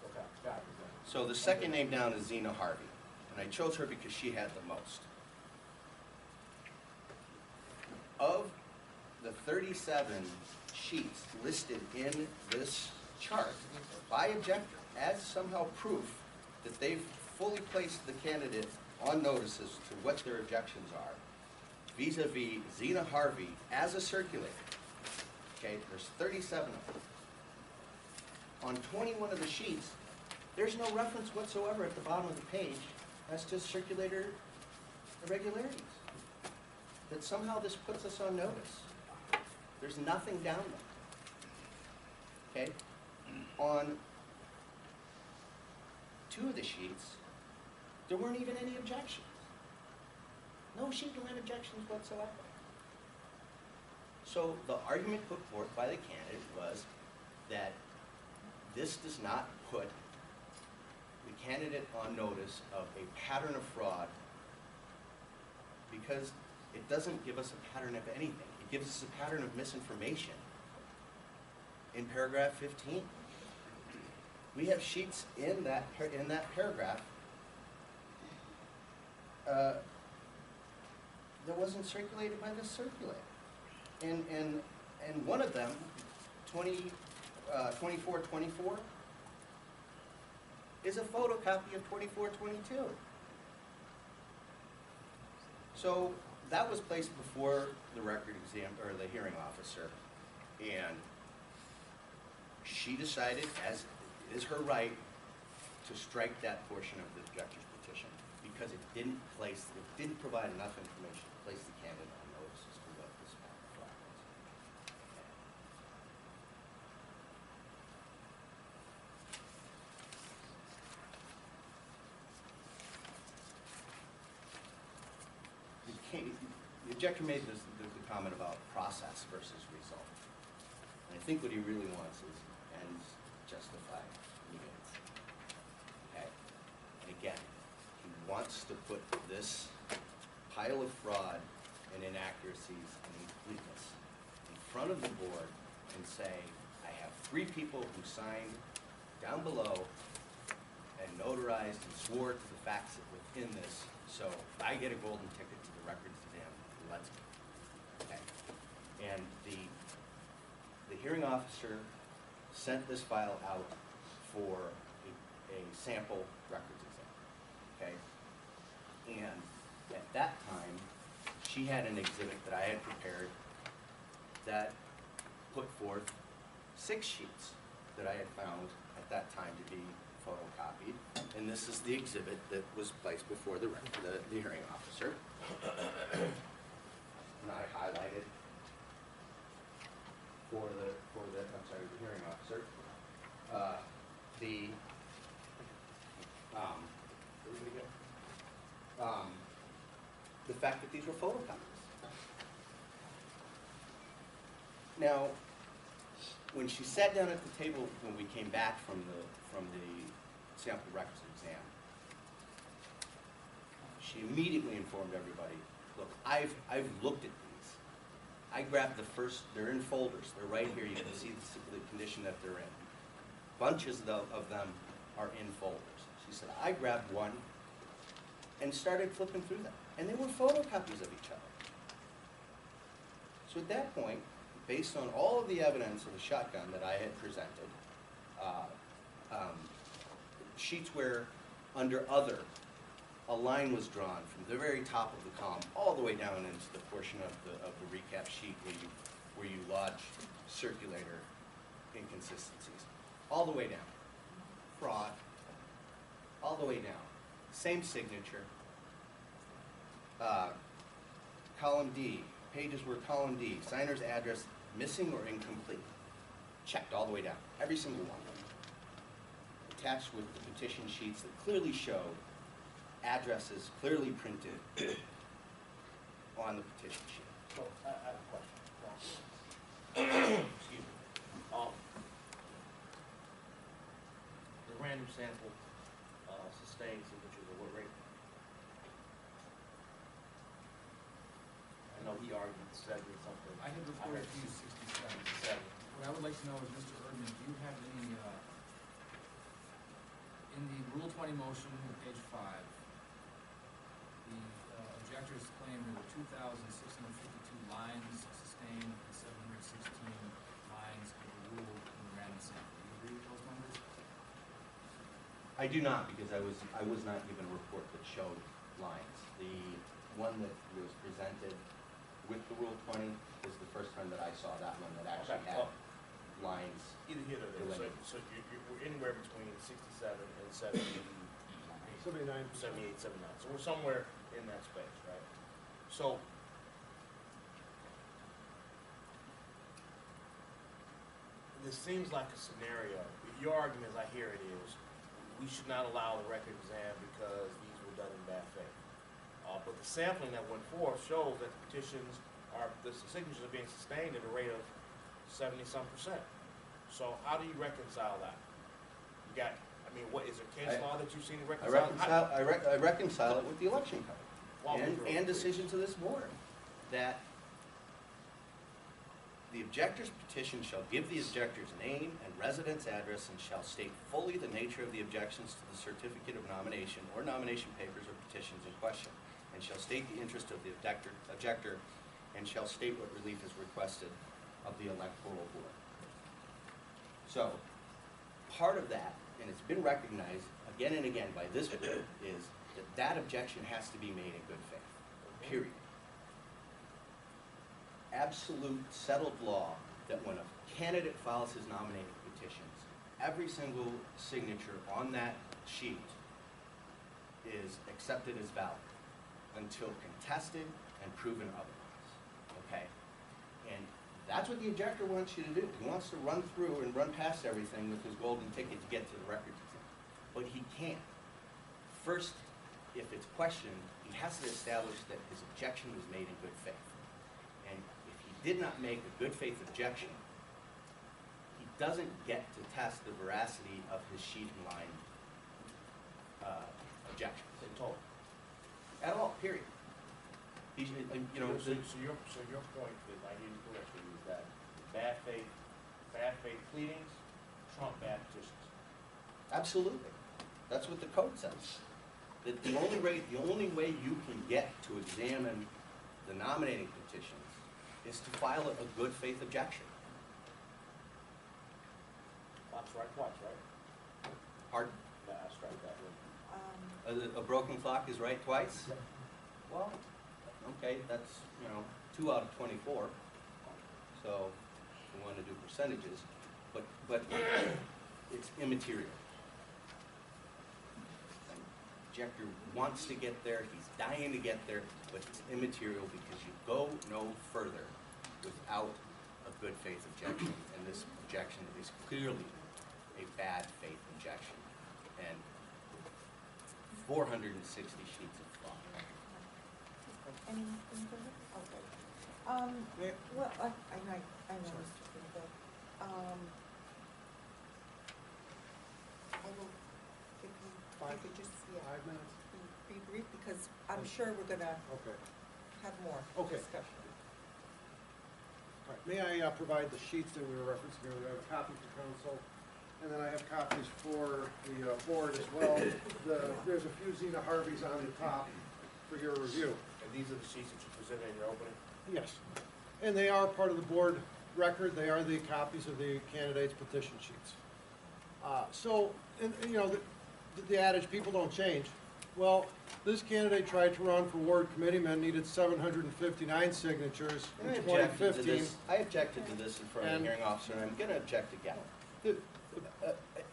Okay, got it. So the second name down is Zena Harvey, and I chose her because she had the most. Of the 37 sheets listed in this chart by objector as somehow proof that they've fully placed the candidate on notices to what their objections are, vis-a-vis Zena Harvey as a circulator. Okay, there's 37 of them. On 21 of the sheets, there's no reference whatsoever at the bottom of the page as to circulator irregularities. That somehow this puts us on notice. There's nothing down there. Okay? On 2 of the sheets, there weren't even any objections. No sheet line objections whatsoever. So the argument put forth by the candidate was that this does not put the candidate on notice of a pattern of fraud because it doesn't give us a pattern of anything. It gives us a pattern of misinformation in paragraph 15. We have sheets in that paragraph that wasn't circulated by this circulator. And one of them, 2424, is a photocopy of 2422. So that was placed before the record exam, or the hearing officer, and she decided, as is her right, to strike that portion of the objector's petition because it didn't provide enough information to place the candidate on notice as to what this packet fraud was. The objector made the comment about process versus result. And I think what he really wants is ends justify means. Okay? And again, he wants to put this pile of fraud and inaccuracies and incompleteness in front of the board and say, I have 3 people who signed down below and notarized and swore to the facts within this, so I get a golden ticket to the records exam. Let's go. Okay. And the hearing officer sent this file out for a sample records exam. Okay. And at that time, she had an exhibit that I had prepared that put forth 6 sheets that I had found at that time to be photocopied, and this is the exhibit that was placed before the hearing officer. And I highlighted for the hearing officer the fact that these were photocopies. Now, when she sat down at the table when we came back from the sample records exam, she immediately informed everybody, look, I've looked at these. I grabbed the first, they're in folders, they're right here, you can see the condition that they're in. Bunches of them are in folders. She said, I grabbed one and started flipping through them, and they were photocopies of each other. So at that point, based on all of the evidence of the shotgun that I had presented, sheets where under other, a line was drawn from the very top of the column all the way down into the portion of the recap sheet where you lodge circulator inconsistencies. All the way down. Fraud. All the way down. Same signature. Column D. Pages where column D. Signer's address missing or incomplete. Checked all the way down. Every single one. Attached with the petition sheets that clearly showed addresses clearly printed on the petition sheet. So, I have a question. Excuse me. The random sample sustained signatures are what rate? I know he argued 70 something. I had reported to you 67. 7. What I would like to know is, Mr. Erdman, do you have any, in the Rule 20 motion, page 5, the objectors claim there were 2,652 lines sustained and 716 lines overruled in the random sample. Do you agree with those numbers? I do not, because I was not given a report that showed lines. The one that was presented with the Rule 20 is the first time that I saw that one that actually had lines. Either here or there. So we're anywhere between 67 and 70. 79. 78, 79. So we're somewhere in that space, right? So this seems like a scenario. Your argument, as I hear it, is we should not allow the record exam because these were done in bad faith. But the sampling that went forth shows that the petitions the signatures are being sustained at a rate of 70-some%. So how do you reconcile that? You got, I mean, what is there case law that you've seen to reconcile? I reconcile it with the election code and decisions of this board that the objector's petition shall give the objector's name and residence address and shall state fully the nature of the objections to the certificate of nomination or nomination papers or petitions in question, and shall state the interest of the objector and shall state what relief is requested of the Electoral Board. So, part of that, and it's been recognized again and again by this board, is that objection has to be made in good faith, period. Absolute settled law that when a candidate files his nominating petitions, every single signature on that sheet is accepted as valid until contested and proven otherwise, okay? And that's what the objector wants you to do. He wants to run through and run past everything with his golden ticket to get to the records exam. But he can't. First, if it's questioned, he has to establish that his objection was made in good faith. And if he did not make a good faith objection, he doesn't get to test the veracity of his sheet and line objections In total. at all, period. He's, you know, So your point is, I hear you correctly, is that bad faith pleadings trump bad petitions. absolutely. That's what the code says. That the only way you can get to examine the nominating petitions is to file a good faith objection. I'll strike twice, right? Pardon? Nah, I strike that one. A broken clock is right twice? Well, okay, that's, 2 out of 24. So we want to do percentages, but it's immaterial. The objector wants to get there, he's dying to get there, but it's immaterial because you go no further without a good faith objection. And this objection is clearly a bad faith objection. And 460 sheets of file. Anything further? Okay. Yeah. Well, I know, Mr. Finkel. I will, if you could just, 5 minutes? be brief, because I'm sure we're gonna Okay. have more Okay. discussion. All right. May I provide the sheets that we were referencing earlier? I have a copy for council, and then I have copies for the board as well. There's a few Zena Harveys on the top for your review. And these are the sheets that you presented in your opening? Yes. And they are part of the board record. They are the copies of the candidates' petition sheets. The adage, people don't change. Well, this candidate tried to run for ward committeeman, needed 759 signatures in 2015. I objected to this in front of the And- hearing officer, and I'm going to object again. The-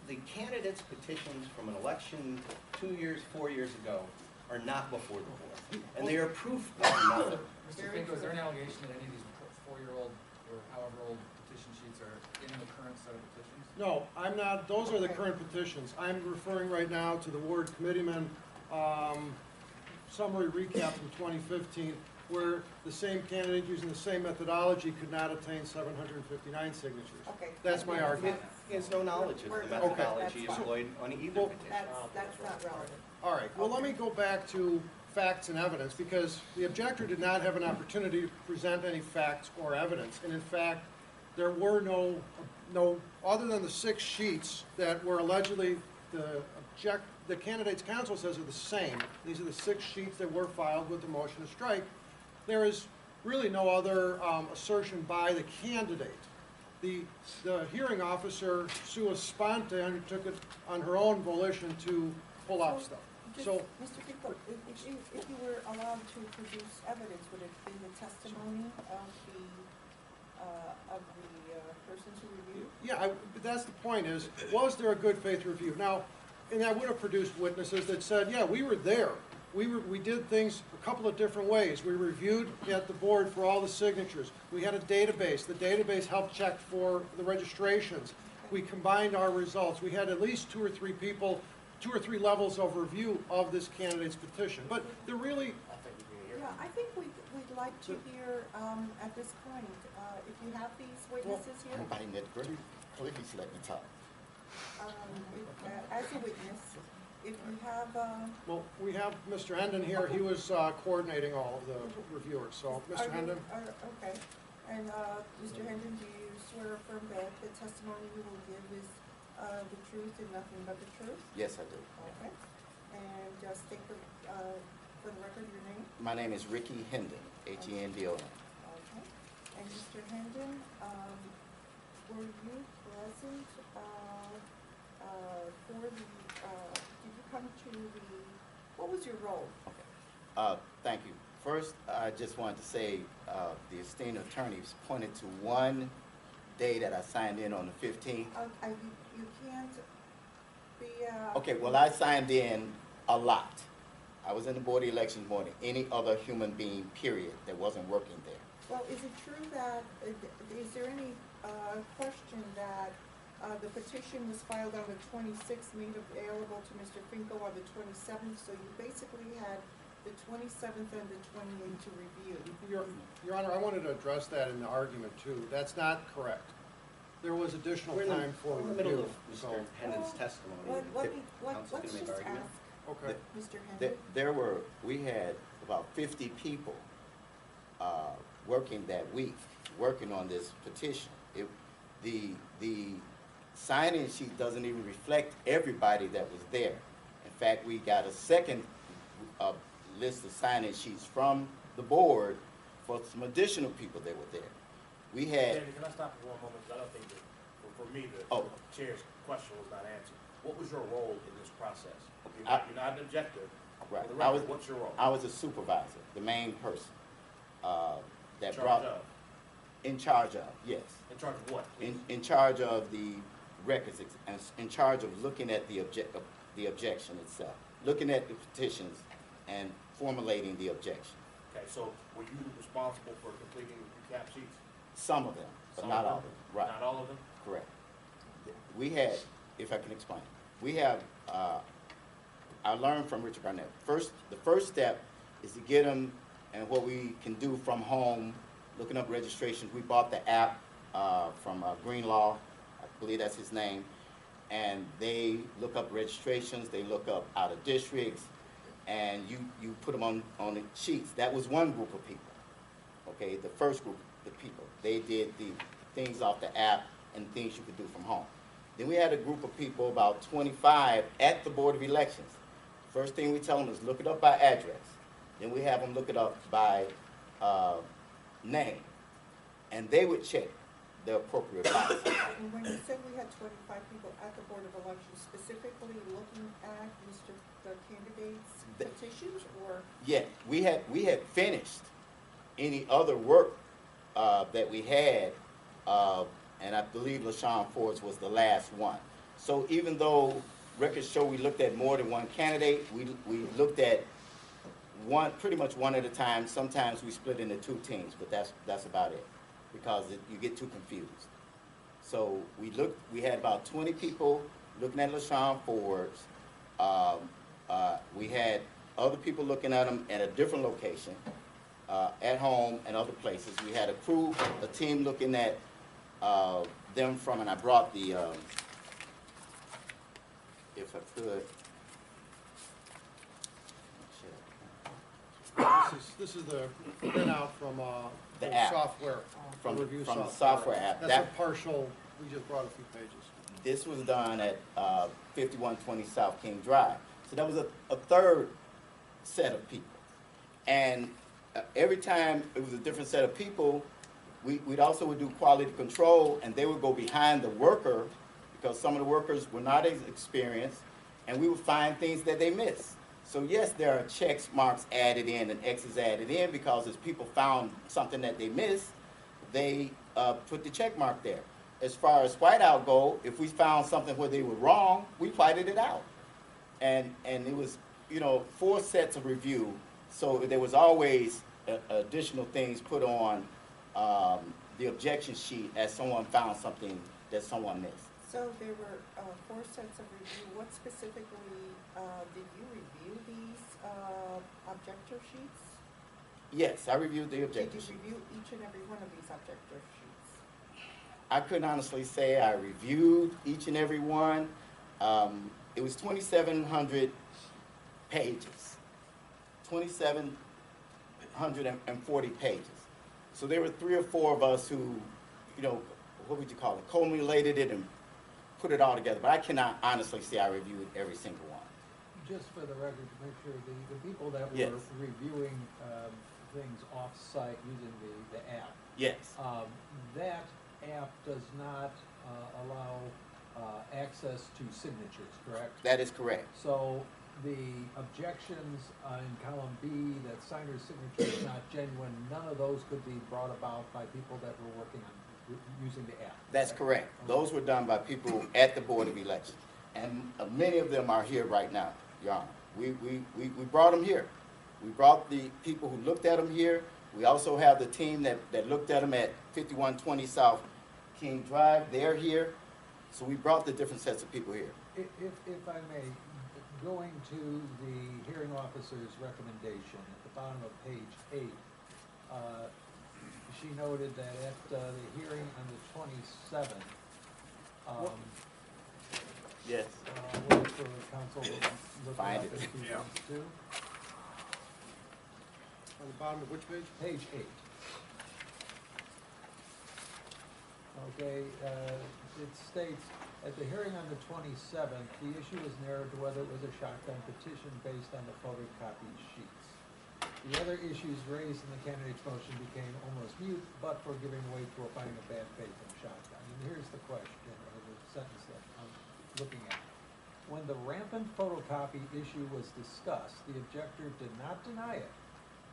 The candidates' petitions from an election 2 years, 4 years ago are not before the board, and they are proof of nothing. Mr. Finkel, is there an allegation that any of these 4-year-old or however old petition sheets are in the current set of petitions? No, I'm not, those are the current petitions. I'm referring right now to the ward committeeman summary recap from 2015, where the same candidate using the same methodology could not attain 759 signatures. Okay. That's my argument. He has no knowledge of the Okay. methodology That's fine. employed on either Well, petition. That's not relevant. All right, well, let me go back to facts and evidence, because the objector did not have an opportunity to present any facts or evidence. And in fact, there were no, other than the 6 sheets that were allegedly the candidate's counsel says are the same. These are the 6 sheets that were filed with the motion to strike. There is really no other assertion by the candidate. The hearing officer, sua sponte, undertook it on her own volition to pull out stuff. So, Mr. Finkel, if you were allowed to produce evidence, would it be the testimony of the persons who reviewed? yeah, but that's the point is, was there a good faith review? Now, and I would have produced witnesses that said, yeah, we were there. We did things a couple of different ways. We reviewed at the board for all the signatures. We had a database. The database helped check for the registrations. We combined our results. We had at least 2 or 3 people, 2 or 3 levels of review of this candidate's petition. But they're really, I think we can hear. Yeah, I think we'd like to hear, at this point, if you have these witnesses here, Everybody nitty-gritty, please let me talk. as a witness, if you have, well, we have Mr. Hendon here. He was coordinating all of the reviewers. So, Mr. Hendon? Okay, and, Mr. Hendon, do you swear or affirm that the testimony you will give is, the truth and nothing but the truth? Yes, I do. Okay, and just state for the record your name? My name is Ricky Hendon, H-E-N-D-O-N. Okay, and Mr. Hendon, were you present, for the, did you come to the, what was your role? Thank you. First, I just wanted to say, the esteemed attorneys pointed to one day that I signed in on the 15th. You can't be, Okay, well, I signed in a lot. I was in the Board of Elections more than any other human being, period, that wasn't working there. Well, is it true that, is there any question that the petition was filed on the 26th, made available to Mr. Finko on the 27th, so you basically had the 27th and the 28th to review? Your Honor, I wanted to address that in the argument too. That's not correct. There was additional We're in time for we're in review. the middle of so- Mr. Hernandez's testimony. Let's Counsel can make just argument. ask Okay. Mr. Henry. We had about 50 people working that week, working on this petition. The sign-in sheet doesn't even reflect everybody that was there. In fact, we got a second list of sign-in sheets from the board for some additional people that were there. We had, Danny, can I stop for one moment, because I don't think that, for me, the Oh. chair's question was not answered. What was your role in this process? I- You're not an objector. right, For the I record, was, what's your role? I was a supervisor, the main person that In brought, charge of? in charge of, yes. In charge of what? please? In charge of the records, and in charge of looking at the objection itself, looking at the petitions and formulating the objection. Okay, so were you responsible for completing the recap sheets? Some of them, but Some not all of them. Right, Not all of them? correct. We had, if I can explain, we have, I learned from Richard Barnett. The first step is to get them, and what we can do from home, looking up registrations. We bought the app from Greenlaw, I believe that's his name, and they look up registrations, they look up out of districts, and you put them on the sheets. That was one group of people, okay, the first group of people. They did the things off the app and things you could do from home. Then we had a group of people, about 25, at the Board of Elections. First thing we tell them is look it up by address. Then we have them look it up by name. And they would check the appropriate box. And when you said we had 25 people at the Board of Elections, specifically looking at the candidates' petitions, or? Yeah, we had finished any other work that we had, and I believe LaShawn Ford's was the last one. So even though records show we looked at more than one candidate, we looked at pretty much one at a time. Sometimes we split into two teams, but that's about it, because you get too confused. So we had about 20 people looking at LaShawn Ford's. We had other people looking at them at a different location, at home and other places. We had a team looking at them from, and I brought the, if I could. This is the printout from The the app. software, the From review the software. software app. That's a partial, we just brought a few pages. This was done at 5120 South King Drive. So that was a third set of people. And every time it was a different set of people, we'd also do quality control, and they would go behind the worker, because some of the workers were not as experienced, and we would find things that they missed. So yes, there are checks marks added in and X's added in, because as people found something that they missed, they put the check mark there. As far as whiteout go, if we found something where they were wrong, we whited it out. And it was, 4 sets of review, so there was always additional things put on the objection sheet as someone found something that someone missed. So there were 4 sets of review. What specifically did you review these objector sheets? Yes, I reviewed the objector Did you sheet. review each and every one of these objector sheets? I couldn't honestly say I reviewed each and every one. It was 2,700 pages, 2,740 pages. So there were 3 or 4 of us who, what would you call it, culminated it and put it all together. But I cannot honestly say I reviewed every single one. Just for the record, to make sure, the people that were Yes. reviewing things off-site using the app, Yes, that app does not allow access to signatures, correct? that is correct. So the objections in column B, that signer's signature is not genuine, none of those could be brought about by people that were working on using the app? That's correct. Those were done by people at the Board of Elections. And many of them are here right now, Your Honor. We brought them here. We brought the people who looked at them here. We also have the team that looked at them at 5120 South King Drive. They're here. So we brought the different sets of people here. If I may, going to the hearing officer's recommendation at the bottom of page 8, she noted that at the hearing on the 27th, Yes. wait for council to look it Find up it. if he wants to. On the bottom of which page? Page 8. Okay, it states, at the hearing on the 27th, the issue was narrowed to whether it was a shotgun petition based on the photocopied sheets. The other issues raised in the candidate's motion became almost mute, but for giving way to a finding of bad faith in shotgun. And here's the question, or the sentence that I'm looking at. When the rampant photocopy issue was discussed, the objector did not deny it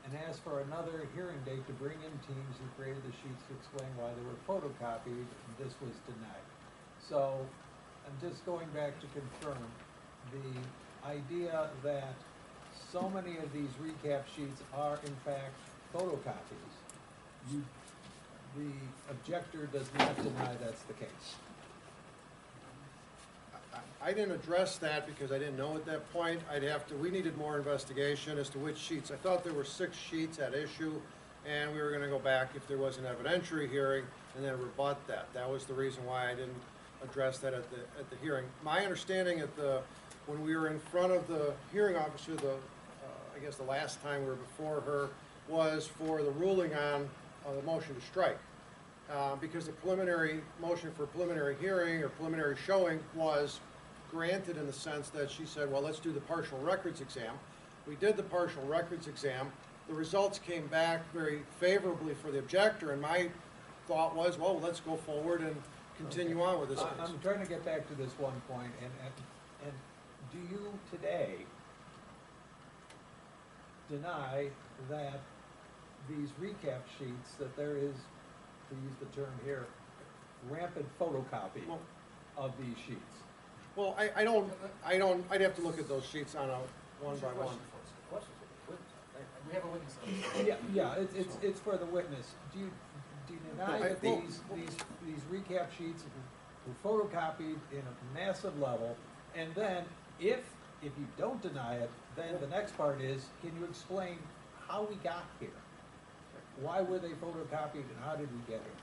and asked for another hearing date to bring in teams who created the sheets to explain why they were photocopied, and this was denied. So, I'm just going back to confirm the idea that so many of these recap sheets are in fact photocopies. The objector does not deny that's the case. I didn't address that because I didn't know at that point. We needed more investigation as to which sheets. I thought there were 6 sheets at issue, and we were gonna go back if there was an evidentiary hearing and then rebut that. That was the reason why I didn't address that at the hearing. My understanding when we were in front of the hearing officer, I guess the last time we were before her, was for the ruling on the motion to strike. Because the preliminary motion for preliminary hearing or preliminary showing was granted in the sense that she said, well, let's do the partial records exam. We did the partial records exam. The results came back very favorably for the objector, and my thought was, well, let's go forward and continue on with this case. I'm trying to get back to this one point, and do you today deny that these recap sheets, that there is, to use the term here, rampant photocopy of these sheets? Well, I'd have to look at those sheets on a one by one. We have a witness on this. Yeah, it's for the witness. Do you deny that these recap sheets were photocopied in a massive level? And then, if you don't deny it, then the next part is, can you explain how we got here? Why were they photocopied and how did we get here?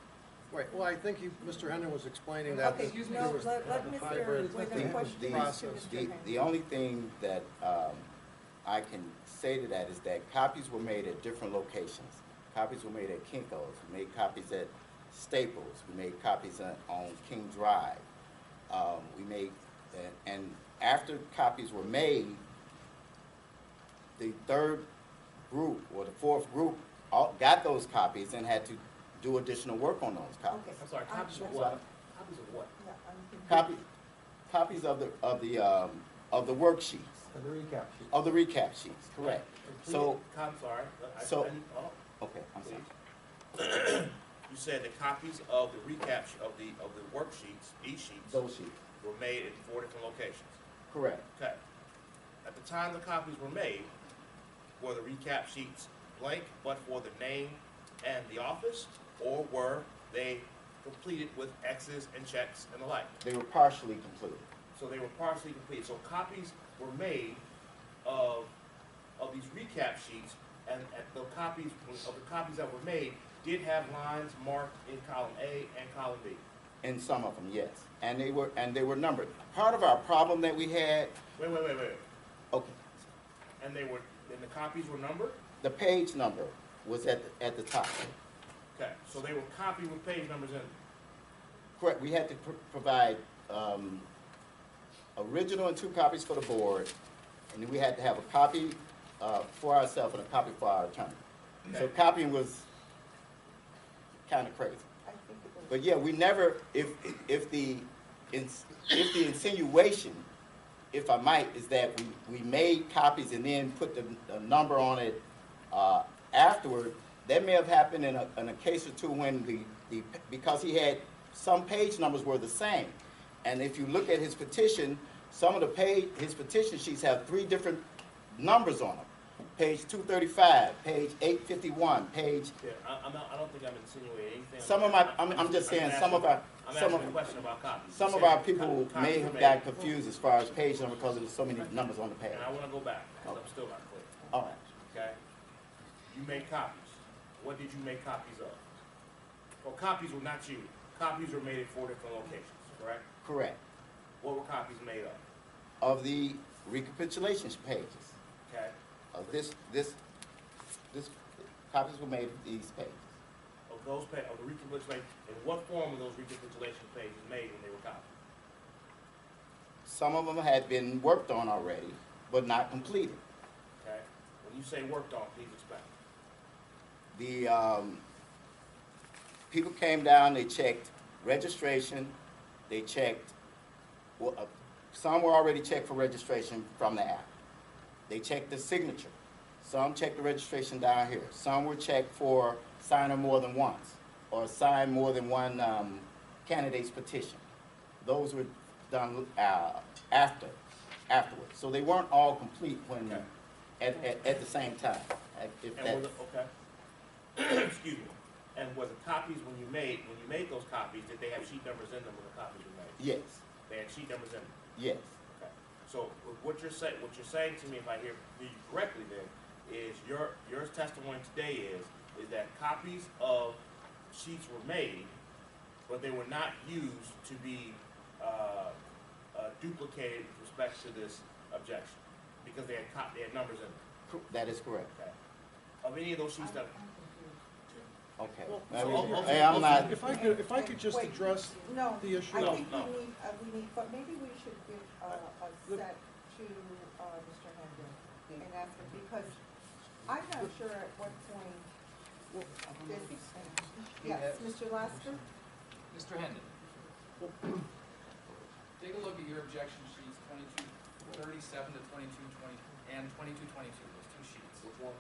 Right, well, I think Mr. Hendon was explaining that. Okay, there was let a Mr. hybrid with a question process. to Mr. The Hernandez. only thing that I can say to that is that copies were made at different locations. Copies were made at Kinko's, we made copies at Staples, we made copies on King Drive. And after copies were made, the third group or the fourth group got those copies and had to do additional work on those copies. Okay. I'm sorry, copies of I'm what? sorry. Copies of what? Yeah, I'm confused. Copies of the worksheets, For the recap sheet. of the recap sheets, correct. So, I'm sorry. okay, I'm sorry. You said the copies of the recap, of the worksheets, these sheets, Those sheets, were made in 4 different locations. correct. Okay. At the time the copies were made, were the recap sheets blank but for the name and the office, or were they completed with X's and checks and the like? They were partially completed. So they were partially complete. So copies were made of these recap sheets, and the copies that were made did have lines marked in column A and column B. In some of them, yes. And they were numbered. Part of our problem that we had, Wait. okay, And the copies were numbered? the page number was at the top. Okay, so they were copied with page numbers in them. Correct, we had to provide original and 2 copies for the board, and then we had to have a copy for ourselves and a copy for our attorney. So Okay. copying was kind of crazy. I think it was. But yeah, we never, if the insinuation, if I might, is that we made copies and then put the number on it afterward, that may have happened in a case or two when because he had, some page numbers were the same. And if you look at his petition, some of his petition sheets have 3 different numbers on them. Page 235, page 851, page, Yeah, I don't think I'm insinuating anything. some of my, I'm just saying, some of our, I'm some asking a of, question about copies. some You of said our people copies may were have made. got confused as far as page number because there's so many numbers on the page. And I wanna go back, because I'm still not clear, All right. okay? You made copies. What did you make copies of? Well, copies were not you. Copies were made at 4 different locations, correct? Correct. What were copies made of? Of the recapitulation pages. Okay? Of this, copies were made of these pages. Of those of the recapitulation, in what form were those recapitulation pages made when they were copied? Some of them had been worked on already, but not completed. Okay? When you say worked on, please explain. The, people came down, they checked registration, they checked, well, some were already checked for registration from the app. They checked the signature. Some checked the registration down here. Some were checked for signer more than once, or sign more than one candidate's petition. Those were done afterwards. So they weren't all complete when, at the same time. If And that, were okay. Excuse me. And were the copies when you made those copies, did they have sheet numbers in them when the copies were made? yes, They had sheet numbers in them. yes, Okay. So what you're saying to me, if I hear you correctly, then is your testimony today is that copies of sheets were made, but they were not used to be duplicated with respect to this objection because they had numbers in them. that is correct. Okay. Of any of those sheets that. Okay. Well, I mean, so- hey, I'm not, If I could just Wait, address No, the issue. I No, think no. we need, but maybe we should give a set to Mr. Hendon and ask him, because I'm not sure at what point this, yes, Mr. Lasker? Mr. Hendon, take a look at your objection sheets, 2237 to 2220, and 2222, those two sheets. Which one?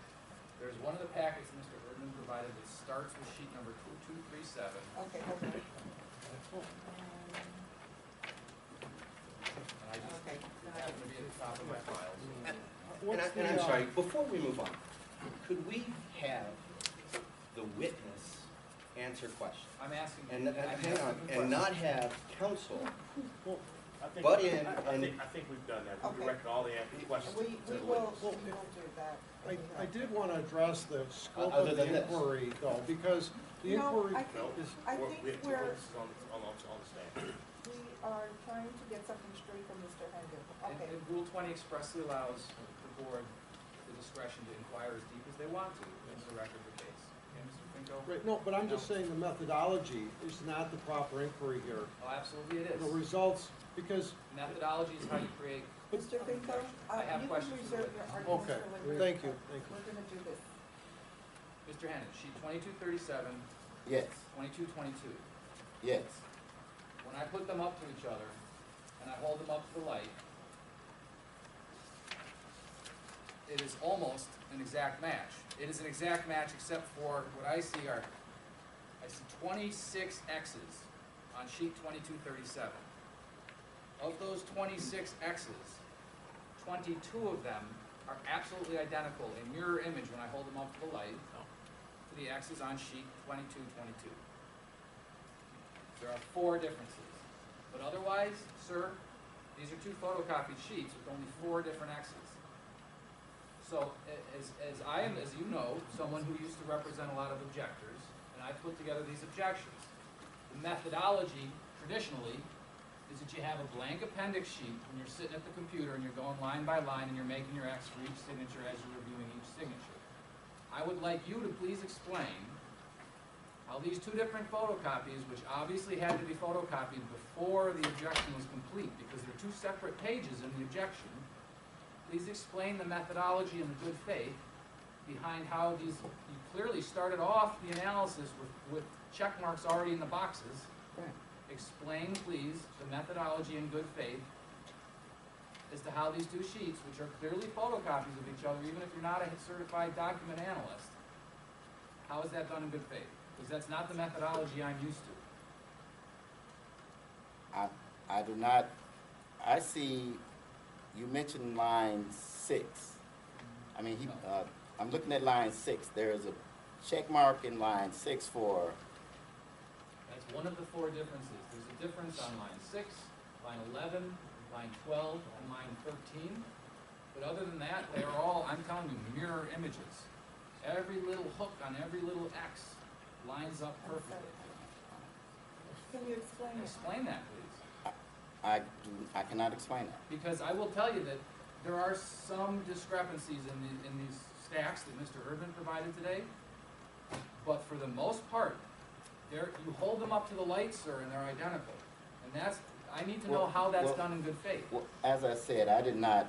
There's one of the packets that Mr. Erdman provided that starts with sheet number 2237. Okay, hold on. And I just Okay. happen to be at the top of my files. What's And I'm the, sorry, before we move on, could we have the witness answer questions? I'm asking. And, I'm hang on, asking and not have counsel I think, butt in I and, think we've done that. Okay. We directed all the questions We to the will witness. do that. I did want to address the scope Other of the than this. inquiry though, because the No, inquiry I No, think, is, I we think have two we're, witnesses on the stand. we are trying to get something straight from Mr. Hendon. Okay, And Rule 20 expressly allows the board the discretion to inquire as deep as they want to into the record of the case. Okay, Mr. Finko? right, no, but I'm just saying the methodology is not the proper inquiry here. Oh, absolutely it is. The results, because, Methodology is how you create. Mr. Finko, I have you can questions for reserve the your witness. arguments okay, for when we're. thank you. We're gonna do this. Mr. Hendon, sheet 2237, yes, 2222. yes, When I put them up to each other and I hold them up to the light, it is almost an exact match. It is an exact match except for what I see are, I see 26 X's on sheet 2237. Of those 26 X's, 22 of them are absolutely identical in mirror image when I hold them up to the light to the X's on sheet 2222. There are 4 differences. But otherwise, sir, these are 2 photocopied sheets with only 4 different X's. So as I am, as you know, someone who used to represent a lot of objectors, and I put together these objections. The methodology, traditionally, is that you have a blank appendix sheet when you're sitting at the computer and you're going line by line and you're making your X for each signature as you're reviewing each signature. I would like you to please explain how these 2 different photocopies, which obviously had to be photocopied before the objection was complete, because they're 2 separate pages in the objection, please explain the methodology and the good faith behind how these, you clearly started off the analysis with check marks already in the boxes. right. Explain, please, the methodology and good faith as to how these 2 sheets, which are clearly photocopies of each other, even if you're not a certified document analyst, how is that done in good faith? Because that's not the methodology I'm used to. I do not, I see, you mentioned line 6 I mean, No. I'm looking at line 6. There is a check mark in line 6 for, That's one of the 4 differences. There's a difference on line 6, line 11, line 12, and line 13. But other than that, they are all, I'm telling you, mirror images. Every little hook on every little X lines up perfectly. Can you explain it? Explain that, please. I cannot explain that. Because I will tell you that there are some discrepancies in these stacks that Mr. Erdman provided today. But for the most part, you hold them up to the light, sir, and they're identical. And that's, I need to know how that's done in good faith. Well, as I said, I did not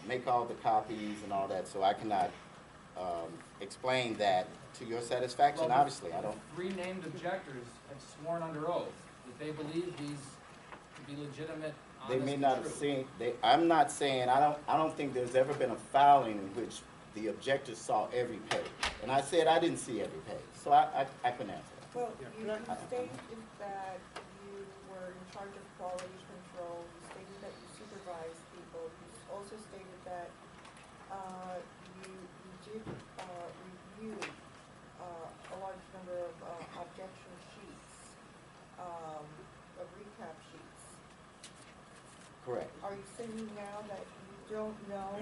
make all the copies and all that, so I cannot explain that to your satisfaction. Well, Obviously, I don't. 3 named objectors have sworn under oath that they believe these to be legitimate, honest, They may and not have true. seen, I'm not saying, I don't think there's ever been a filing in which the objectors saw every page. And I said I didn't see every page, so I couldn't answer that. Well, you stated that you were in charge of quality control, you stated that you supervised people, you also stated that you did review a large number of objection sheets, of recap sheets. Correct. Are you saying now that you don't know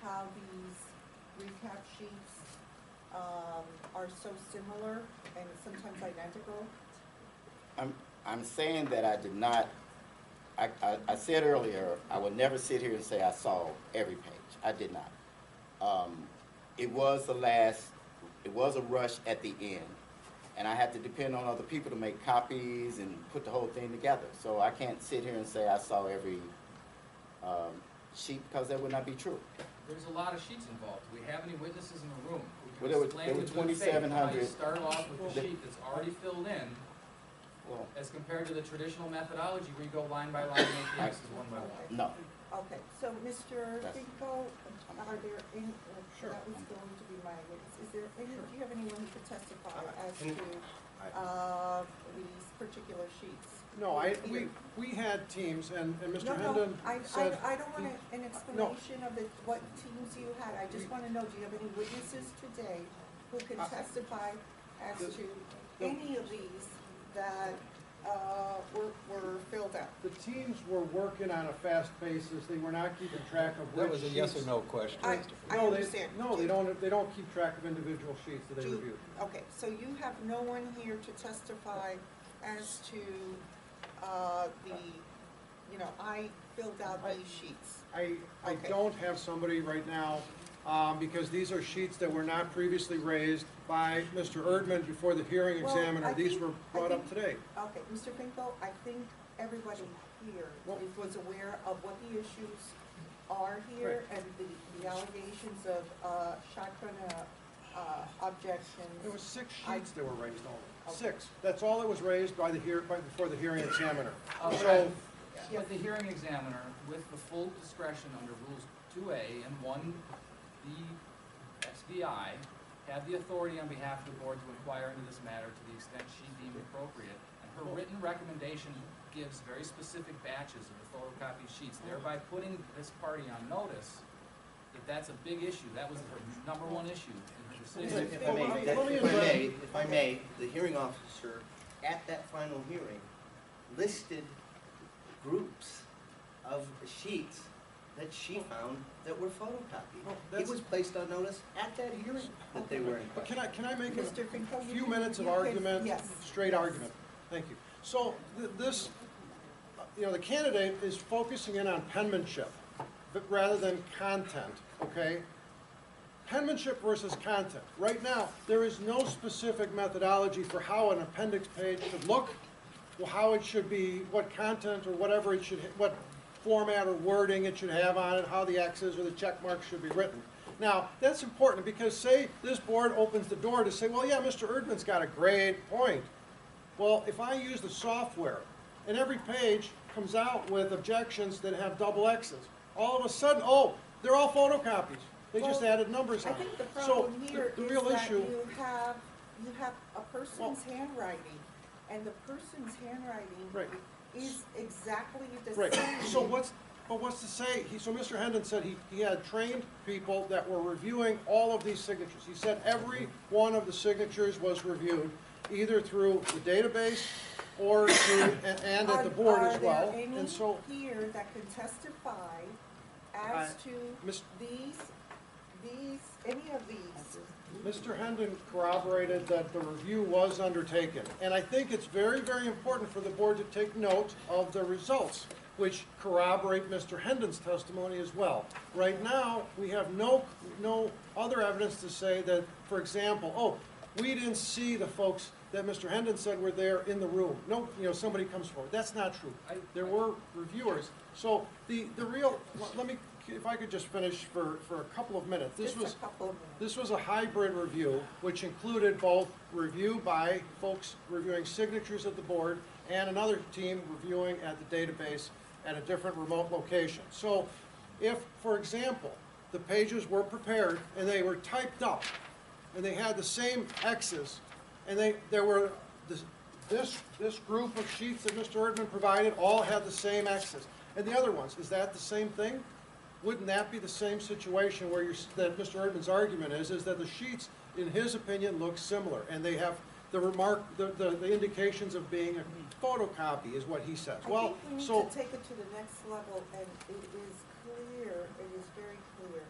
how these recap sheets are so similar and sometimes identical? I'm saying that I did not, I said earlier, I would never sit here and say I saw every page. I did not. It was a rush at the end. And I had to depend on other people to make copies and put the whole thing together. So I can't sit here and say I saw every sheet, because that would not be true. There's a lot of sheets involved. Do we have any witnesses in the room Well, who there can were explain with good faith how 2,700. you start off with the Well, sheet that's already filled in Well, as compared to the traditional methodology where you go line by line and make the X's one by one? no. Okay, so Mr. That's- Finko, are there any, Sure. that was going to be my witness, is there any, do you have anyone who could testify as Can- to, these particular sheets? No, we had teams, and Mr. No, Hendon said. I don't want an explanation of what teams you had, I just wanna know, do you have any witnesses today who can testify as The- to the- any of these that, were filled out? The teams were working on a fast basis, they were not keeping track of That which was a yes or sheets- no question. I No, understand. No, they don't keep track of individual sheets that they Do- reviewed. Okay, so you have no one here to testify as to, I filled out these sheets. I Okay. don't have somebody right now, because these are sheets that were not previously raised by Mr. Erdman before the hearing Well, examiner. I These think- were brought up today. Okay, Mr. Finko, I think everybody here Well- was aware of what the issues are here and the allegations of, shotgun, objections. There was 6 I- sheets that were raised only. Okay. 6. That's all that was raised before the hearing examiner. So, with the hearing examiner, with the full discretion under Rules 2A and 1B XVI, had the authority on behalf of the board to inquire into this matter to the extent she deemed appropriate. And her written recommendation gives very specific batches of the photocopied sheets, thereby putting this party on notice that that's a big issue. That was her number 1 issue in her decision. If I may, the hearing officer at that final hearing listed groups of sheets that she found that were photocopied. Well, It that's- was placed on notice at that hearing that they were in But question. can I make Mr. a Finko, you few can- minutes of you can- argument? yes. Straight argument. Thank you. So this, the candidate is focusing in on penmanship rather than content, okay? Penmanship versus content. Right now, there is no specific methodology for how an appendix page should look, or how it should be, what content or whatever it should, what format or wording it should have on it, how the X's or the check marks should be written. Now, that's important because say this board opens the door to say, well, yeah, Mr. Erdman's got a great point. Well, if I use the software and every page comes out with objections that have double X's, all of a sudden, oh, they're all photocopies. They just Well, added numbers I on it. think the So problem here the is real that issue, you have a person's handwriting, and the person's handwriting Right. is exactly the right, same. so what's, But what's to say, so Mr. Hendon said he had trained people that were reviewing all of these signatures. He said every one of the signatures was reviewed, either through the database or through, and at the board as well. Are there And so, any here that can testify as to Mis- any of these? Mr. Hendon corroborated that the review was undertaken. And I think it's very, very important for the board to take note of the results, which corroborate Mr. Hendon's testimony as well. Right now, we have no other evidence to say that, for example, oh, we didn't see the folks that Mr. Hendon said were there in the room. No, somebody comes forward. That's not true. There were reviewers. So the real, let me, if I could just finish for a couple of minutes. Just a couple of minutes. This was a hybrid review, which included both review by folks reviewing signatures at the board and another team reviewing at the database at a different remote location. So if, for example, the pages were prepared and they were typed up and they had the same X's and there were this group of sheets that Mr. Erdman provided all had the same X's. And the other ones, is that the same thing? Wouldn't that be the same situation where that Mr. Erdman's argument is that the sheets, in his opinion, look similar, and they have the indications of being a photocopy, is what he says. I think we need to take it to the next level, and it is very clear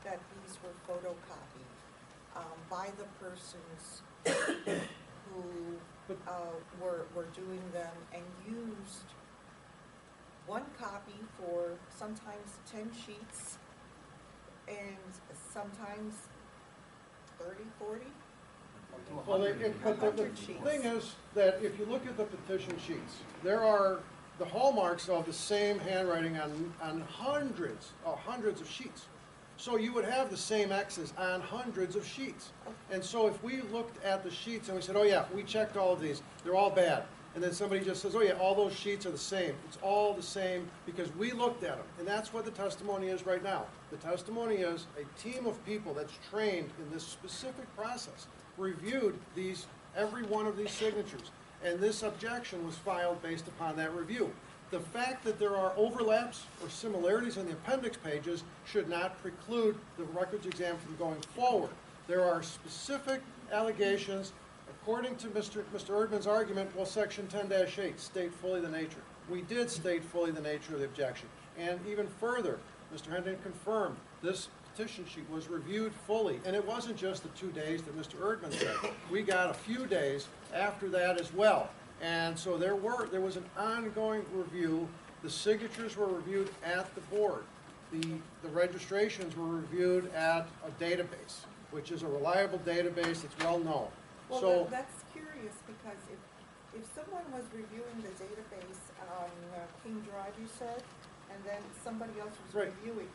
that these were photocopied by the persons who were doing them and used one copy for sometimes 10 sheets and sometimes 30, 40. Well, but the thing is that if you look at the petition sheets, there are the hallmarks of the same handwriting on hundreds of sheets. So you would have the same X's on hundreds of sheets. And so if we looked at the sheets and we said, oh yeah, we checked all of these, they're all bad. And then somebody just says, oh yeah, all those sheets are the same. It's all the same because we looked at them. And that's what the testimony is right now. The testimony is a team of people that's trained in this specific process reviewed every one of these signatures. And this objection was filed based upon that review. The fact that there are overlaps or similarities in the appendix pages should not preclude the records exam from going forward. There are specific allegations. According to Mr. Erdman's argument, well, Section 10-8, state fully the nature. We did state fully the nature of the objection. And even further, Mr. Hendon confirmed this petition sheet was reviewed fully. And it wasn't just the 2 days that Mr. Erdman said. We got a few days after that as well. And so there was an ongoing review. The signatures were reviewed at the board. The registrations were reviewed at a database, which is a reliable database that's well known. Well, So that's curious because if someone was reviewing the database on King Drive, you said, and then somebody else was Right. reviewing,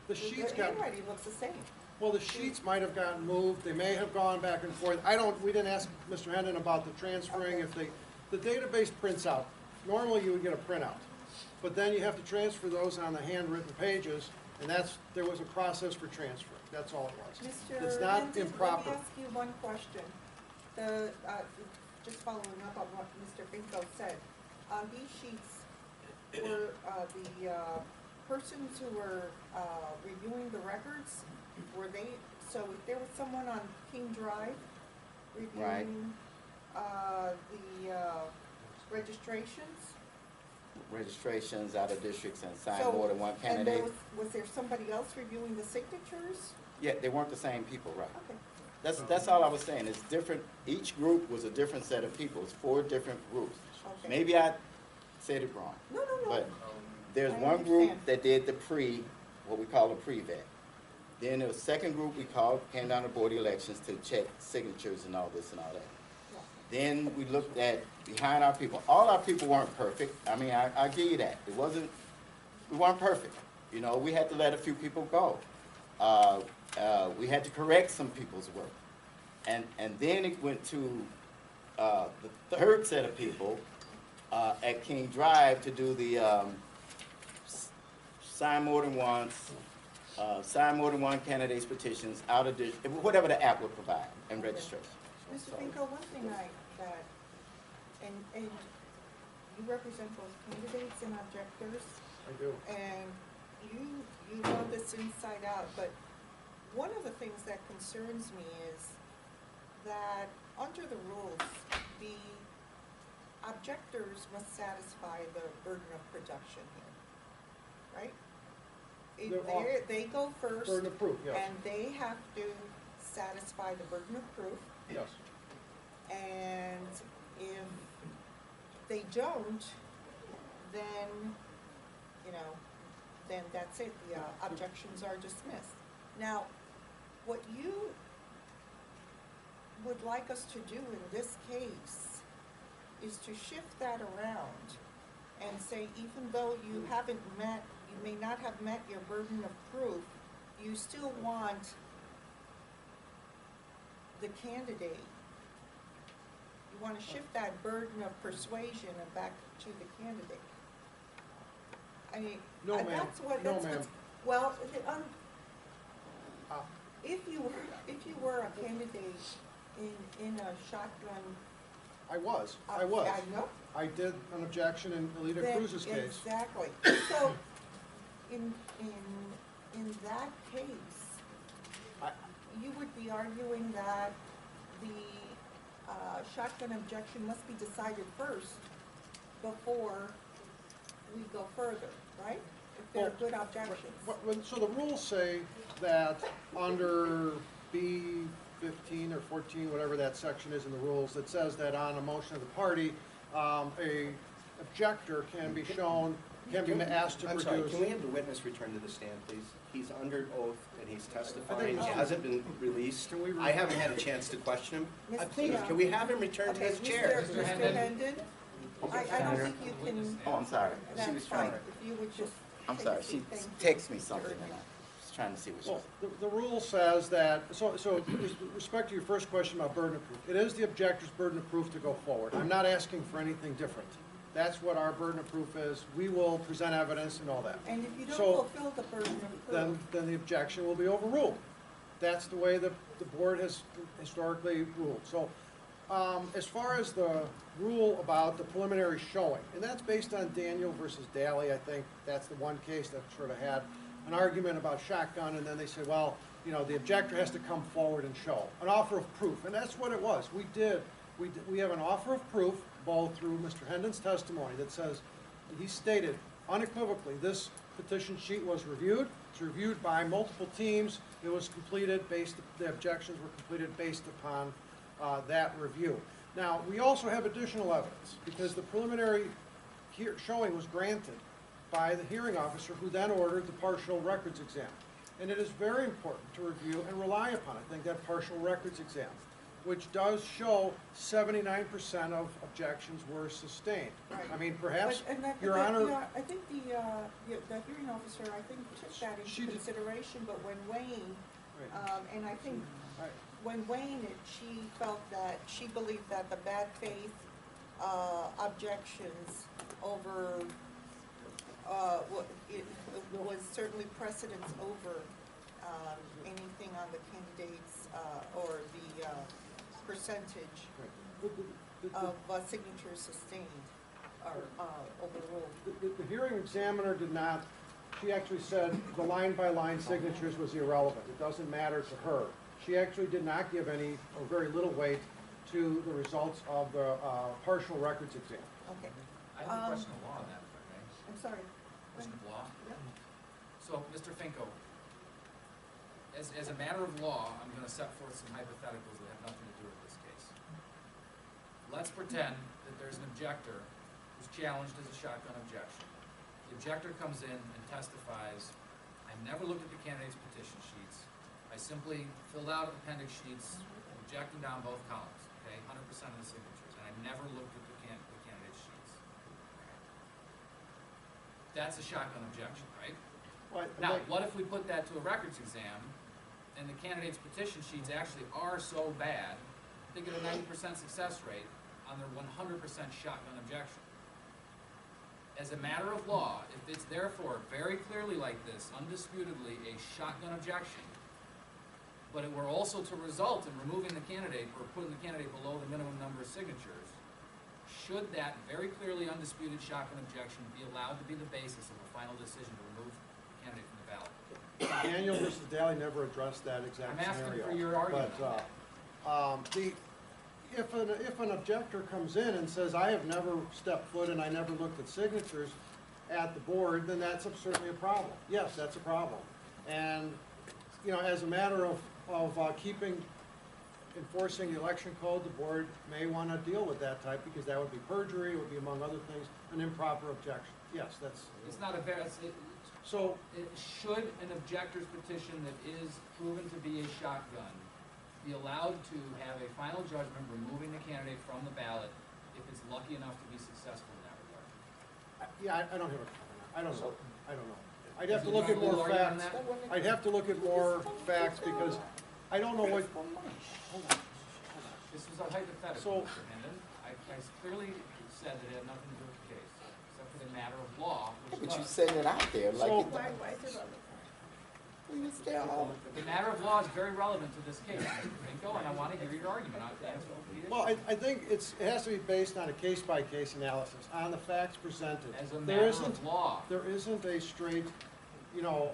the sheets got, handwriting looks the same. well, the sheets might have gotten moved. They may have gone back and forth. We didn't ask Mr. Hendon about the transferring. Okay. The database prints out. Normally you would get a printout, but then you have to transfer those on the handwritten pages, and there was a process for transfer. That's all it was. Mr. It's not Hernandez, improper. Let me ask you one question. Just following up on what Mr. Finko said, on these sheets were the persons who were reviewing the records, so if there was someone on King Drive reviewing the registrations? Registrations out of districts and sign So- more than one And candidate. was there somebody else reviewing the signatures? Yeah, they weren't the same people, right? Okay. That's all I was saying. It's different. Each group was a different set of people. It's 4 different groups. Okay. Maybe I said it wrong, No. but there's I one group understand. that did what we call a pre-vet. Then there was a second group came down to board elections to check signatures and all this and all that. Yeah. Then we looked at behind our people. All our people weren't perfect. I mean, I give you that. We weren't perfect. We had to let a few people go. We had to correct some people's work. And then it went to the third set of people at King Drive to do the sign more than one candidate's petitions out of whatever the app would provide and Okay. registration. Mr. Finko, one thing and you represent both candidates and objectors. I do. And you know this inside out, but one of the things that concerns me is that under the rules, the objectors must satisfy the burden of production here, right? They go first. Burden of proof, yes. And they have to satisfy the burden of proof. Yes. And if they don't, then, you know, then that's it, the objections are dismissed. Now, what you would like us to do in this case is to shift that around and say, even though you haven't met, you may not have met your burden of proof, you still want the candidate. You want to shift that burden of persuasion back to the candidate. I mean, No, ma'am. that's what, No, that's ma'am. what's, well, Uh, if you were a candidate in a shotgun. I was. I know. I did an objection in Alita Then- Cruz's case. Exactly. So, in that case, I- you would be arguing that the shotgun objection must be decided first before we go further, right? If they're good objections. So the rules say that under B 15 or 14, whatever that section is in the rules, it says that on a motion of the party, a objector can be shown, can be asked to I'm produce. sorry, can we have the witness return to the stand, please? He's under oath and he's testifying, Mr. he hasn't been released. Can we I haven't had a chance to question him. Mr. Please, Yeah. can we have him return to Okay, his chair? Mr. Hernandez, I don't think you can, Oh, I'm sorry. She that's was fine, trying, if you would just. I'm take sorry, a she seat, thank you. texted me something and I was trying to see what she Well, was. the rule says that, so with respect to your first question about burden of proof, it is the objector's burden of proof to go forward. I'm not asking for anything different. That's what our burden of proof is. We will present evidence and all that. And if you don't So, fulfill the burden of proof, then the objection will be overruled. That's the way the board has historically ruled. So, as far as the rule about the preliminary showing, and that's based on Daniel versus Daly, I think that's the one case that sort of had an argument about shotgun, and then they said, well, you know, the objector has to come forward and show an offer of proof, and that's what it was. We have an offer of proof, both through Mr. Hendon's testimony that says, he stated unequivocally, this petition sheet was reviewed. It's reviewed by multiple teams. It was completed the objections were completed based upon that review. Now, we also have additional evidence because the preliminary showing was granted by the hearing officer who then ordered the partial records exam. And it is very important to review and rely upon, I think, that partial records exam, which does show 79% of objections were sustained. Right. I mean, perhaps, But- and that- Your but, Honor. yeah, I think the hearing officer, I think, took that She into did- consideration, but when Wayne, Right. and I think Right. when Wayne, she felt that, she believed that the bad faith objections over, it was certainly precedence over anything on the candidates or the percentage of signatures sustained or overruled. The hearing examiner did not, she actually said the line-by-line signatures was irrelevant. It doesn't matter to her. She actually did not give any or very little weight to the results of the partial records exam. Okay, I have a question of law on that, if I may. I'm sorry. Question of law? Yep. So, Mr. Finko, as a matter of law, I'm gonna set forth some hypotheticals that have nothing to do with this case. Let's pretend that there's an objector who's challenged as a shotgun objection. The objector comes in and testifies, I never looked at the candidate's petition sheets. I simply filled out appendix sheets, objecting down both columns, okay, 100% of the signatures, and I never looked at the candidate's sheets. That's a shotgun objection, right? Now, what if we put that to a records exam, and the candidate's petition sheets actually are so bad, they get a 90% success rate on their 100% shotgun objection? As a matter of law, if it's therefore very clearly like this, undisputedly a shotgun objection, but it were also to result in removing the candidate or putting the candidate below the minimum number of signatures, should that very clearly undisputed shotgun objection be allowed to be the basis of a final decision to remove the candidate from the ballot? Daniel versus Daly never addressed that exact I'm asking scenario. for your argument. But, if an objector comes in and says, I have never stepped foot and I never looked at signatures at the board, then that's certainly a problem. Yes, that's a problem. And, you know, as a matter of enforcing the election code, the board may want to deal with that type, because that would be perjury, it would be, among other things, an improper objection. Yes, that's. It's not a very, So, should an objector's petition that is proven to be a shotgun be allowed to have a final judgment removing the candidate from the ballot if it's lucky enough to be successful in that regard? yeah, I don't have a comment. I don't know. I don't know. I'd Is have to it look at normal more argument on facts. that? I'd have to look at more facts, because I don't know what. Hold on. This was a hypothetical, So- Mr. Hendon. I clearly said that it had nothing to do with the case, except for the matter of law, which But you does. setting it out there like So- it does. Well, you stay home. The matter of law is very relevant to this case, Mr. Finko, and I want to hear your argument on the answer to the issue. Well, I think it has to be based on a case-by-case analysis, on the facts presented. As a There matter isn't- of law. There isn't a straight, you know,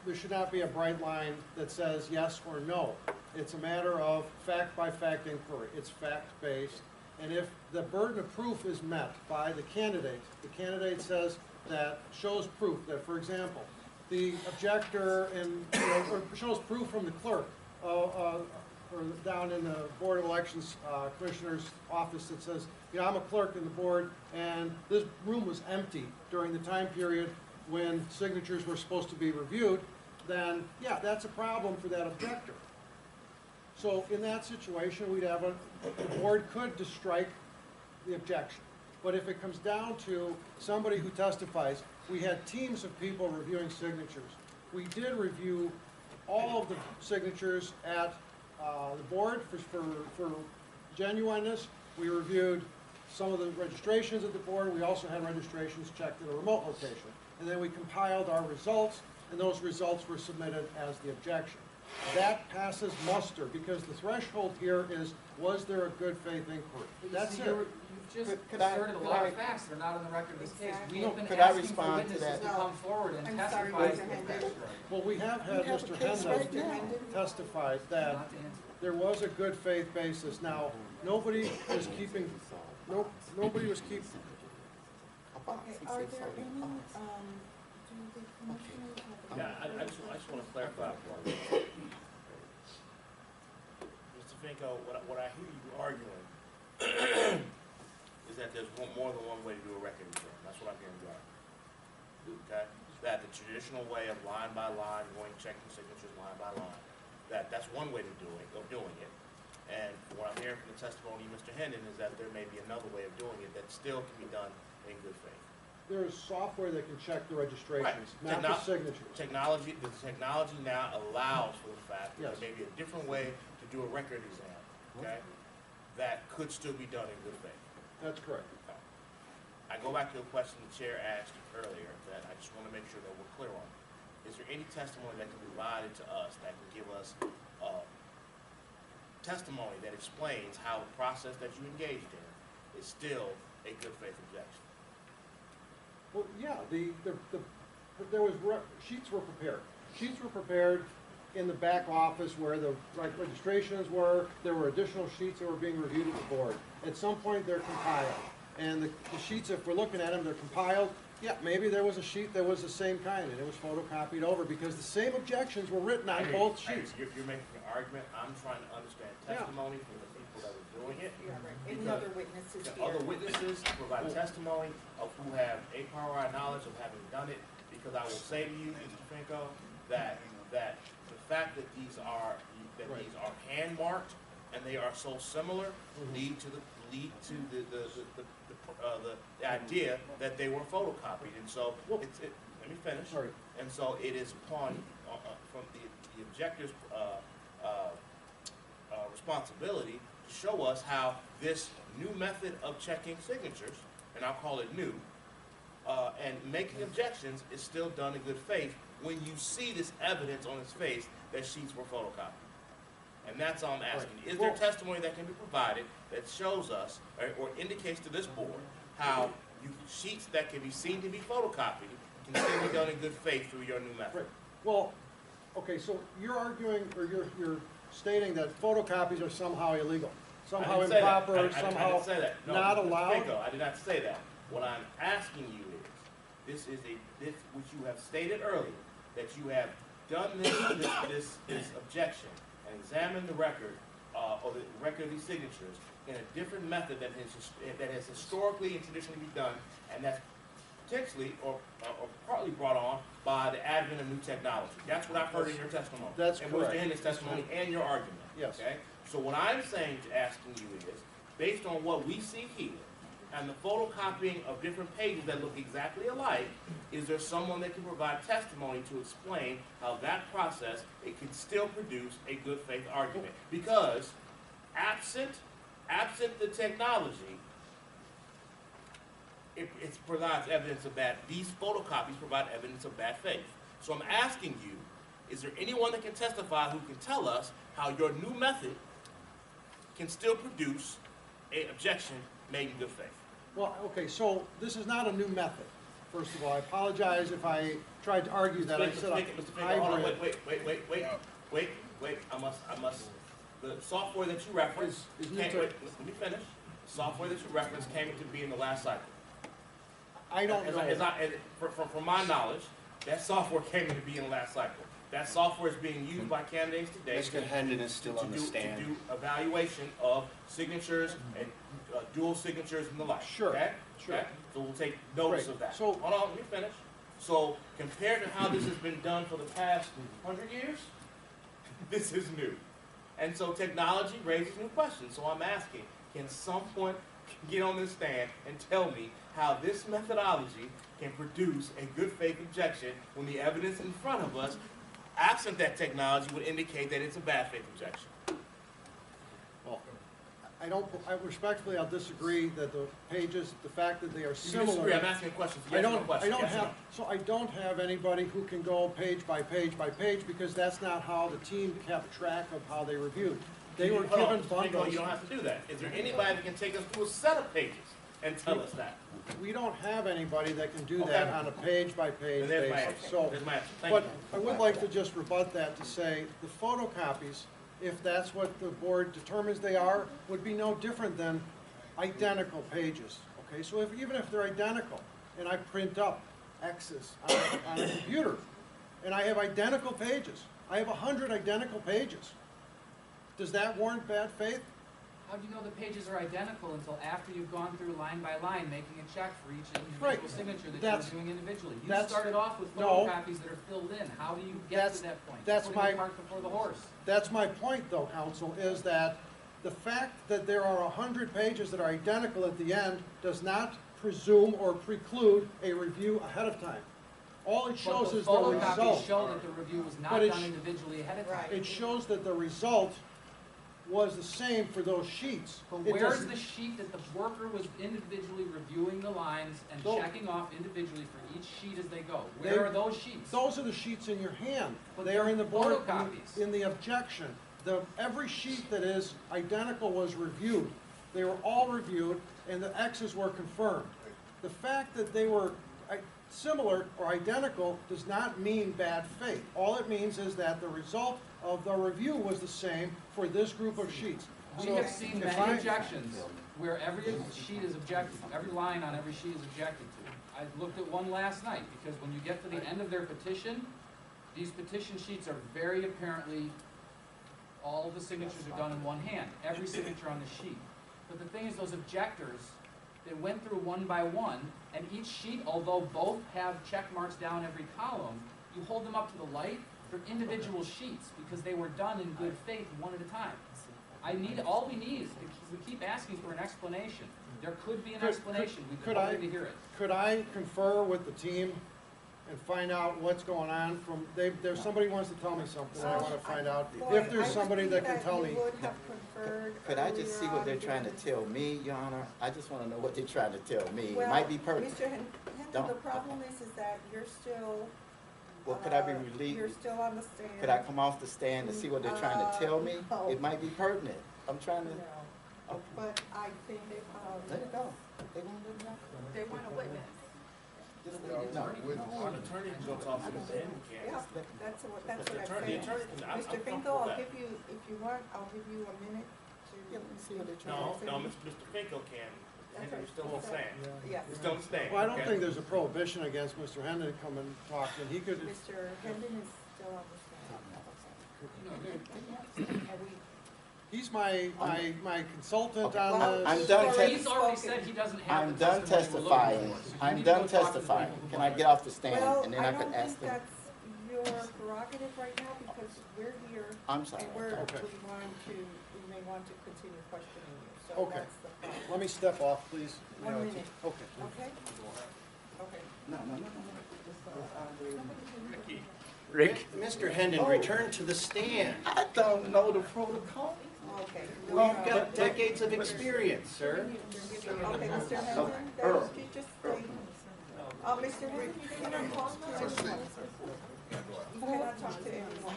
there should not be a bright line that says yes or no. It's a matter of fact-by-fact inquiry. It's fact-based. And if the burden of proof is met by the candidate says that, shows proof that, for example, the objector or shows proof from the clerk, or down in the Board of Elections Commissioner's office that says, you know, I'm a clerk in the board, and this room was empty during the time period when signatures were supposed to be reviewed, then, yeah, that's a problem for that objector. So in that situation, we'd have the board could just strike the objection. But if it comes down to somebody who testifies, we had teams of people reviewing signatures. We did review all of the signatures at the board for genuineness. We reviewed some of the registrations at the board. We also had registrations checked at a remote location. And then we compiled our results, and those results were submitted as the objection. That passes muster, because the threshold here is, was there a good faith inquiry? That's it. You've just Could I- asserted a could lot I- of facts that are not in the record of this case. We Exactly. have been Could I asking for respond to witnesses to that? come forward and I'm testify. sorry, to Mr. the Hendon. facts. Well, we have had We have Mr. a case right now. Hernandez testify that Not to answer. there was a good faith basis. Now, nobody was keeping. Okay, are there any, do the commissioners have? Yeah, I just want to clarify for you. Mr. Finko, what I hear you arguing is that there's more than one way to do a record exam. That's what I'm hearing you argue. Okay? That the traditional way of line by line, going checking signatures line by line, that's one way of doing it. And what I'm hearing from the testimony of Mr. Hendon is that there may be another way of doing it that still can be done in good faith. There is software that can check the registrations, Right. not the signatures. The technology now allows for the fact that Yes. there may be a different way to do a record exam, okay? That could still be done in good faith. That's correct. I go back to a question the chair asked earlier that I just want to make sure that we're clear on. Is there any testimony that can be provided to us that can give us testimony that explains how the process that you engaged in is still a good faith objection? Well, yeah, there was, sheets were prepared. Sheets were prepared in the back office where the registrations were. There were additional sheets that were being reviewed at the board. At some point, they're compiled. And the sheets, if we're looking at them, they're compiled. Yeah, maybe there was a sheet that was the same kind, and it was photocopied over, because the same objections were written on both sheets. You're making an argument. I'm trying to understand testimony from the people that are doing it. Yeah, right. Any Because other witnesses The here? other witnesses provide testimony of who have a prior knowledge of having done it, because I will say to you, Mr. Finko, that the fact that these are hand marked and they are so similar lead to the idea that they were photocopied, and so let me finish. Sorry. And so it is upon from the objector's responsibility to show us how this new method of checking signatures, and I'll call it new, and making objections is still done in good faith when you see this evidence on its face that sheets were photocopied. And that's all I'm asking. Is there testimony that can be provided that shows us or indicates to this board how sheets that can be seen to be photocopied can still be done in good faith through your new method? Right. Well, okay, so you're arguing, or you're stating that photocopies are somehow illegal, somehow I didn't say that. improper, I somehow didn't say that. No, not Mr. allowed? Pinko, I did not say that. What I'm asking you is, this which you have stated earlier, that you have done this objection and examined the record, or the record of these signatures in a different method that has historically and traditionally been done, and that's potentially or partly brought on by the advent of new technology. That's what I've heard in your testimony. That's and correct. in his testimony and your argument. Yes. Okay? So what I'm saying to asking you is, based on what we see here, and the photocopying of different pages that look exactly alike, is there someone that can provide testimony to explain how that process, it can still produce a good faith argument? Because absent the technology, it provides evidence of these photocopies provide evidence of bad faith. So I'm asking you, is there anyone that can testify who can tell us how your new method can still produce an objection made in good faith? Well, okay, so this is not a new method. First of all, I apologize if I tried to argue that. I said Mr. Finkel, hold on, wait. I must. The software that you referenced, Is let me finish. The software that you referenced came into being in the last cycle. I don't know. From my knowledge, that software came into being in the last cycle. That software is being used by candidates today. Mr. Hernandez is still on the stand. To do evaluation of signatures and dual signatures and the like. Sure, Okay? sure. Okay? So we'll take notice Great. of that. So- hold on, let me finish. So compared to how this has been done for the past 100 years, this is new. And so technology raises new questions. So I'm asking, can someone get on this stand and tell me how this methodology can produce a good faith objection when the evidence in front of us, absent that technology, would indicate that it's a bad faith objection? Well, I respectfully, I'll disagree that the pages, the fact that they are You similar. disagree, I'm asking a question. Yes or no question. Yes or no? So I don't have anybody who can go page by page by page, because that's not how the team kept track of how they reviewed. They were Hold on, given Mr. Pinko, bundles. you don't have to do that. Is there anybody that can take us through a set of pages and tell us that? We don't have anybody that can do Okay. that on a page by page And there's my basis. answer. So, There's my answer. Thank but you. I would like to just rebut that to say the photocopies, if that's what the board determines they are, would be no different than identical pages. Okay, so even if they're identical, and I print up X's on a computer, and I have identical pages, I have 100 identical pages, does that warrant bad faith? How do you know the pages are identical until after you've gone through line by line, making a check for each Right. individual signature that That's- you're doing individually? You that's- started off with no. photocopies that are filled in. How do you get That's- to that point? that's Putting my- the cart before the horse. That's my point, though, counsel, is that the fact that there are 100 pages that are identical at the end does not presume or preclude a review ahead of time. All it shows is the But the photocopies result. show that the review was not But it done sh- individually ahead of time. Right. It shows that the result was the same for those sheets. But It where's doesn't- the sheet that the worker was individually reviewing the lines and Tho- checking off individually for each sheet as they go? They- Where are those sheets? Those are the sheets in your hand. But They are in the board, photocopies. in the objection. Every sheet that is identical was reviewed. They were all reviewed, and the X's were confirmed. The fact that they were similar or identical does not mean bad faith. All it means is that the result of the review was the same for this group of sheets. We So have seen if many I- objections where every sheet is objected, every line on every sheet is objected to. I looked at one last night, because when you get to the end of their petition, these petition sheets are very apparently, all of the signatures are done in one hand, every signature on the sheet. But the thing is, those objectors, they went through one by one, and each sheet, although both have check marks down every column, you hold them up to the light, they're individual sheets, because they were done in good faith, one at a time. All we need is, we keep asking for an explanation. There could be an explanation, we've could been I- hoping to hear it. Could I confer with the team and find out what's going on from, there's somebody who wants to tell me something, I want to find out. If there's somebody that can tell me. You would have conferred Could I just see what they're earlier trying to on. tell me, Your Honor? I just want to know what they're trying to tell me. It Well, might be perfect. Mr. Hernandez, the Don't- problem is that you're still Well, could I be relieved? You're still on the stand. Could I come off the stand to see what they're trying to tell me? No. It might be pertinent. I'm trying to, No, but I think, let it go. They won't let it go. They want a witness. Just let it go. An attorney can go talk to the stand, yeah, can't. that's what I'm The saying. attorney can, I'm Mr. Finkel, comfortable I'll with give you, if you want, I'll give you a minute to. Yeah, let me see what they're trying No, to say. no, Mr. Finkel can, Henry's still on stand. Yeah, He's still on stand. Well, I don't okay? think there's a prohibition against Mr. Hendon coming and talking. He could, Mr. Hendon is still on the stand. And we, he's my consultant Okay, on well, this. I'm done already He's already spoken. said he doesn't have I'm the done testimony we're looking testifying. for, so you I'm need to done go talk to the testifying. people who Can I want get it. off the stand well, and then I I don't could ask think them? that's your prerogative right now because we're here. I'm sorry. And we're, Okay. we may want to continue questioning you, so Okay. that's the problem. Let me step off, please. 1 minute. Okay. Okay? Okay. No. Rick? Mr. Hendon, return to the stand. I don't know the protocol. Okay. You've got decades of experience, sir. Okay, Mr. Hendon, Earl. you just stay. Mr. Hendon, you cannot talk to anyone. You cannot talk to anyone.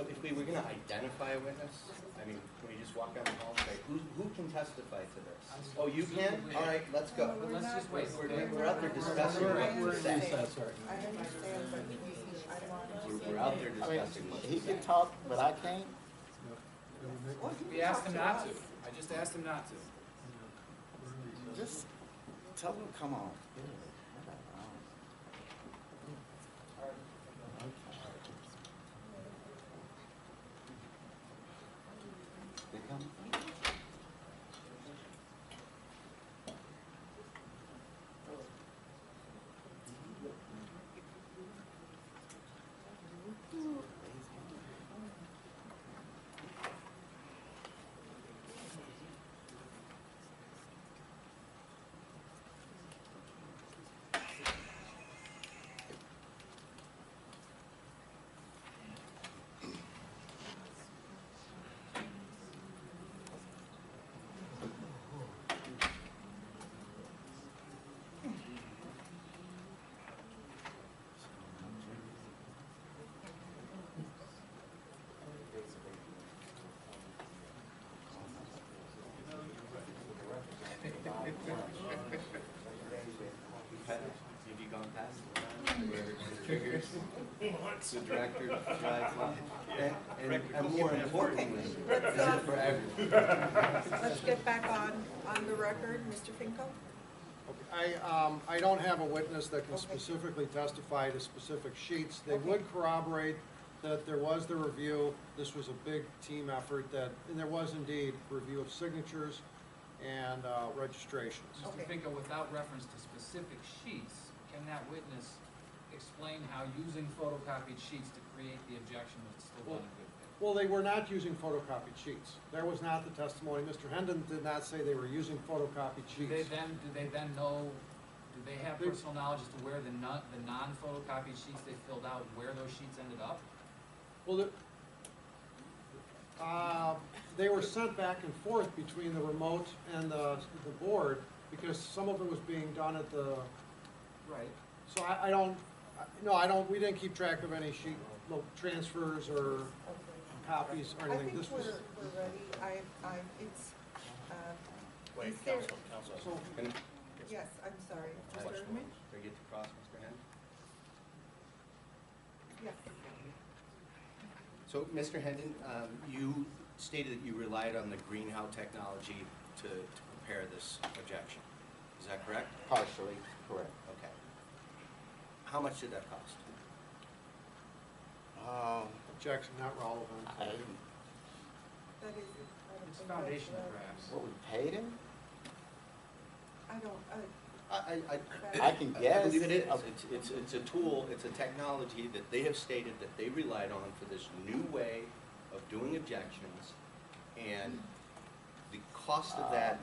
If we were gonna identify a witness, I mean, can we just walk down the hall and say, who can testify to this? Oh, you can? All right, let's go. But let's just wait. We're out there discussing We're what in to say. recess right now. I understand, but I want to. We're out there I mean, discussing what to he say. can talk, but I can't. We asked him not to. I just asked him not to. Just tell him, come on. They come? Have you gone past where it triggers the director drives on? And more importantly, Let's, this is for everyone. Let's get back on the record. Mr. Finkel? I don't have a witness that can Okay. specifically testify to specific sheets. They would corroborate that there was the review. This was a big team effort and there was indeed review of signatures and registrations. Mr. Okay. Finkel, without reference to specific sheets, can that witness explain how using photocopied sheets to create the objection was still done in good faith? Well, they were not using photocopied sheets. There was not the testimony. Mr. Hendon did not say they were using photocopied Do they sheets. then know, do they have personal knowledge as to where the non-photocopied sheets they filled out, where those sheets ended up? Well, they were sent back and forth between the remote and the board because some of it was being done at the, Right. so we didn't keep track of any sheet, transfers or copies or I anything. think This was, we're ready. It's, Wait, is there, counsel. so, yes, I'm sorry. Mr. Erdman? Do I get to cross, Mr. Henn? Yes. So, Mr. Hendon, you stated that you relied on the greenhouse technology to prepare this objection. Is that correct? Partially correct. Okay. How much did that cost? objection not relevant. I, That is. It's foundational perhaps. what we paid him? I don't, I can I guess. believe it is. It's a tool, it's a technology that they have stated that they relied on for this new way of doing objections. And the cost of that,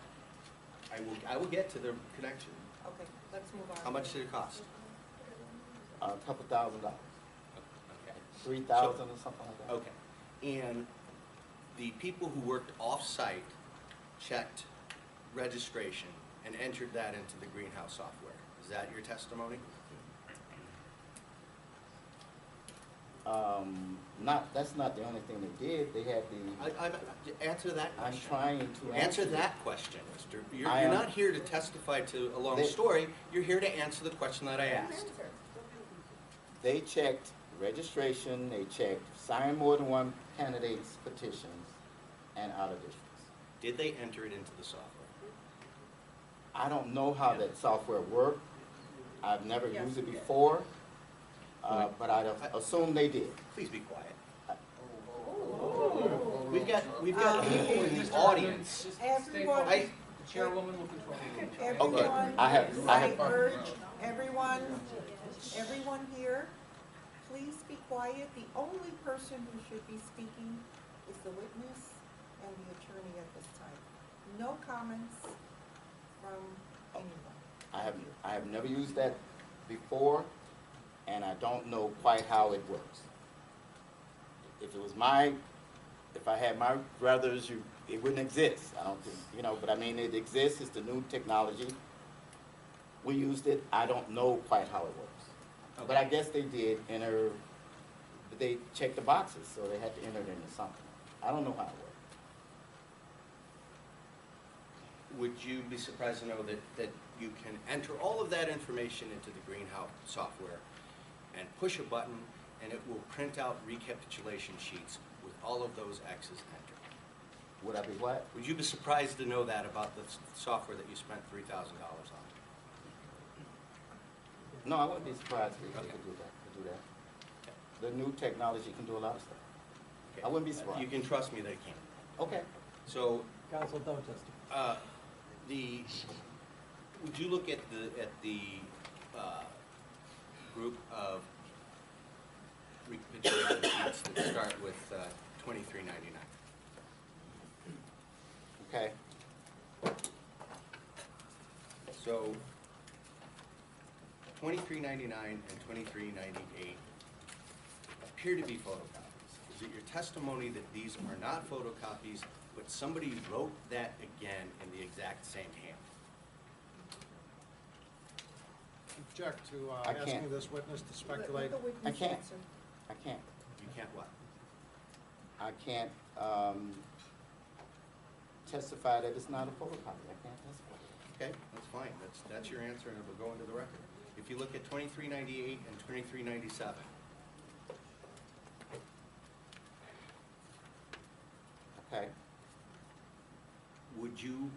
I will get to the connection. okay, let's move on. How much did it cost? A couple $1,000, Okay. 3,000 or something like that. Okay. And the people who worked off-site checked registration and entered that into the greenhouse software. Is that your testimony? That's not the only thing they did. They had the, Answer that I'm question. trying to Answer answer that question, mister. You're I am- not here to testify to a long They- story. You're here to answer the question that I asked. They checked registration, they checked sign more than one candidate's petitions and out of districts. Did they enter it into the software? I don't know how that software worked. I've never Yes, used it we did. before, but I assume they did. Please be quiet. We've got people in the audience. Just stay Everyone- focused. The chairwoman will control the room. Everyone, I have- urge everyone here, please be quiet. The only person who should be speaking is the witness and the attorney at this time. No comments from anyone. I have never used that before, and I don't know quite how it works. If I had my brothers, it wouldn't exist. I don't think, but I mean, it exists, it's the new technology. We used it, I don't know quite how it works. But I guess they did enter, they checked the boxes, so they had to enter it into something. I don't know how it works. Would you be surprised to know that you can enter all of that information into the greenhouse software and push a button and it will print out recapitulation sheets with all of those X's entered? Would I be what? Would you be surprised to know that about the software that you spent $3,000 on? No, I wouldn't be surprised if they Okay. could do that. The new technology can do a lot of stuff. Okay. I wouldn't be surprised. You can trust me that it can. Okay. So, Counsel, don't testify. would you look at the group of recapitulation sheets that start with 2399? Okay. So, 2399 and 2398 appear to be photocopies. Is it your testimony that these are not photocopies, but somebody wrote that again in the exact same hand? Object to I can't. asking this witness to speculate. Let the witness I can't. answer. I can't. You can't what? I can't testify that it's not a photocopy. I can't testify. Okay, that's fine, that's your answer, and it will go into the record. If you look at 2398 and 2397. Okay, Would you,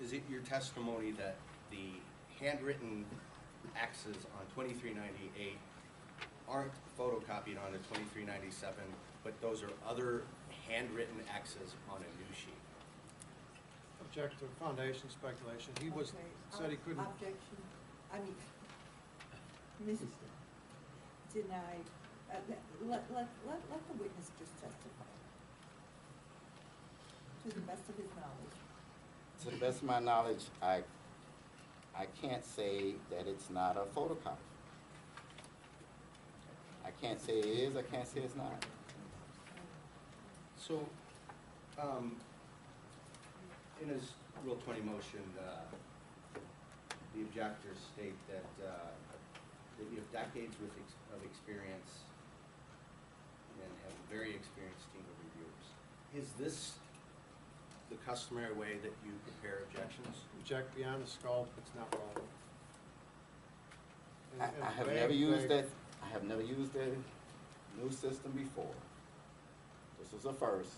is it your testimony that the handwritten X's on 2398 aren't photocopied onto 2397, but those are other handwritten X's on a new sheet? Objective, foundation speculation. He was, Okay, said he couldn't. Objection, I mean, Mrs. Denied, let the witness just testify. To the best of his knowledge. to the best of my knowledge, I can't say that it's not a photocopy. I can't say it is, I can't say it's not. So, in his Rule 20 motion, the objectors state that you have decades of experience and have a very experienced team of reviewers. Is this the customary way that you prepare objections? Object beyond the scope, it's not relevant. I have never used that, I have never used a new system before. This was a first.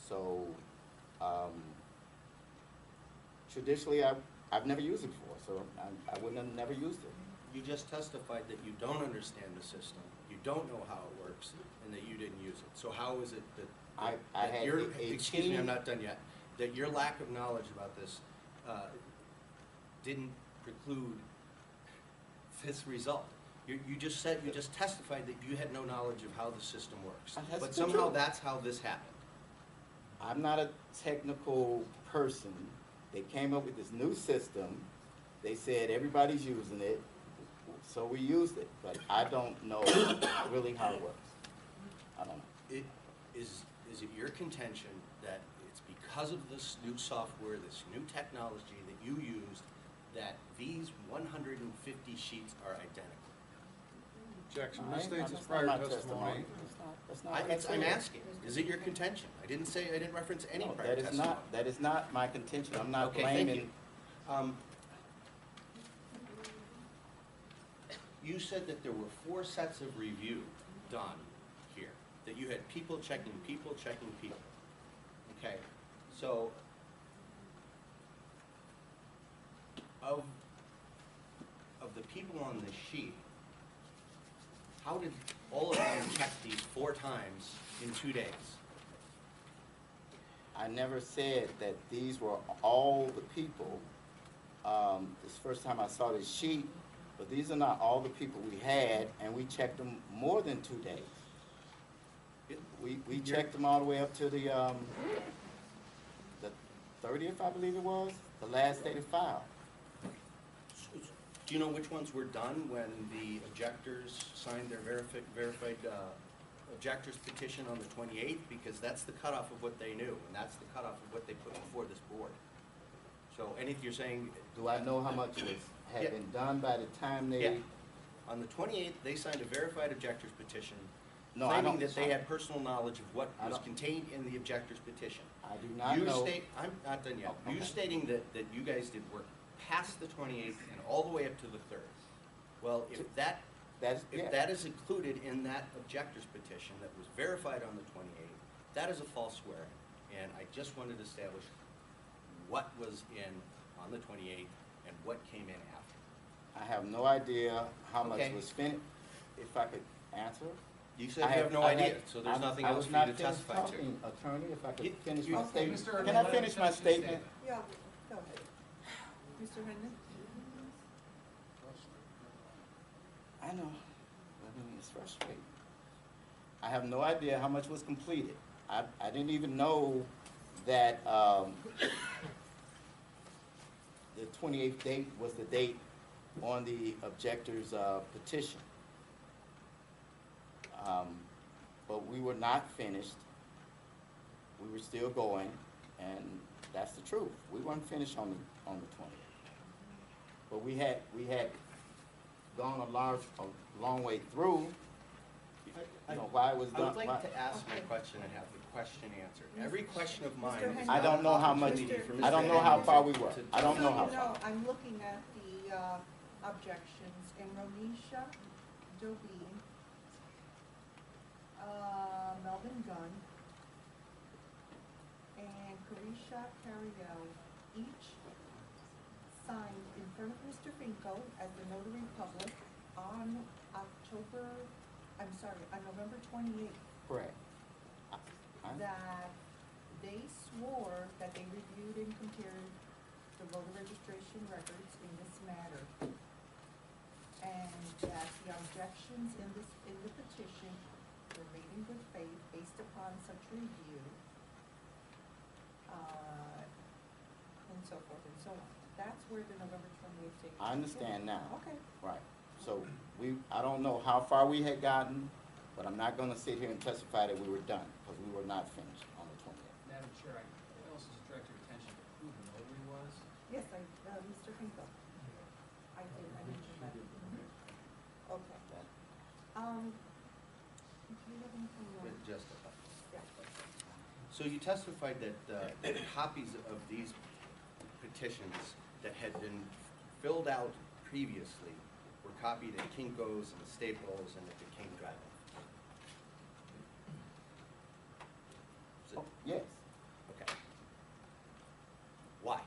So, traditionally, I've never used it before, so I wouldn't have never used it. You just testified that you don't understand the system, you don't know how it works, and that you didn't use it. So how is it that I that had your, a excuse me, team- I'm not done yet, that your lack of knowledge about this didn't preclude this result? You just said, you just testified that you had no knowledge of how the system works. That's But the somehow truth. that's how this happened. I'm not a technical person. They came up with this new system. They said everybody's using it, so we used it. But I don't know really how it works. I don't know. Is it your contention that it's because of this new software, this new technology that you used, that these 150 sheets are identical? Objection, I- this states his that's prior not my testimony. That's not what I I'm said. asking, is it your contention? I didn't reference any No, prior testimony. that is not my contention. I'm not Okay, thank blaming. you. You said that there were 4 sets of review done here, that you had people checking people, checking people. Okay, so of the people on the sheet, how did all of them check these 4 times in 2 days? I never said that these were all the people. This first time I saw this sheet, but these are not all the people we had, and we checked them more than 2 days. We checked them all the way up to the 30th, I believe it was, the last day to file. Do you know which ones were done when the objectors signed their verified objectors petition on the 28th? Because that's the cutoff of what they knew, and that's the cutoff of what they put before this board. So anything you're saying, Do I know how much had Yeah. been done by the time they? yeah. On the 28th, they signed a verified objectors petition, No, I claiming don't. that they had personal knowledge of what I was don't- contained in the objectors petition. I do not know. I'm not done yet. Oh, You okay. stating that you guys did work past the 28th and all the way up to the 3rd. Well, if that is included in that objector's petition that was verified on the 28th, that is a false swearing. And I just wanted to establish what was in on the 28th and what came in after. I have no idea how much Okay. was finished. If I could answer? You said you have no idea, so there's nothing else for you to testify to. I was not finished talking, attorney, if I could You- finish you- my Okay, statement. Mr. Can I Hernandez, finish my finish your statement? Yeah, go ahead. Mr. Hernandez? I know. I mean, it's frustrating. I have no idea how much was completed. I didn't even know that, the 28th date was the date on the objector's, petition. But we were not finished. We were still going, and that's the truth. We weren't finished on the 20th. But we had gone a long way through, you know, why it was I done. would like why- to ask my question and have the question answered. Every question of mine Mr. is Henry. I don't know how much, opportunity for I don't Mr. know how Hernandez far we were. to I don't know how So, far. I'm looking at the objections, and Ronisha Dobine, Melvin Gunn, and Carisha Carriel, each signed in front of Mr. Finko as the notary public on November 28th, Correct. that they swore that they reviewed and compared the voter registration records in this matter, and that the objections in the petition were made in good faith based upon such review, and so forth and so on. That's where the November 28th date. I understand now. Okay. Right. So I don't know how far we had gotten, but I'm not gonna sit here and testify that we were done, because we were not finished on the 28th. Madam Chair, I also just direct your attention to who the notary was. Yes, Mr. Finko. I mentioned that. Okay. Do you have anything more? Just Yeah. So you testified that copies of these petitions that had been filled out previously were copied at Kinko's and Staples and at the King Drive. Is it- Oh, yes. Okay. Why?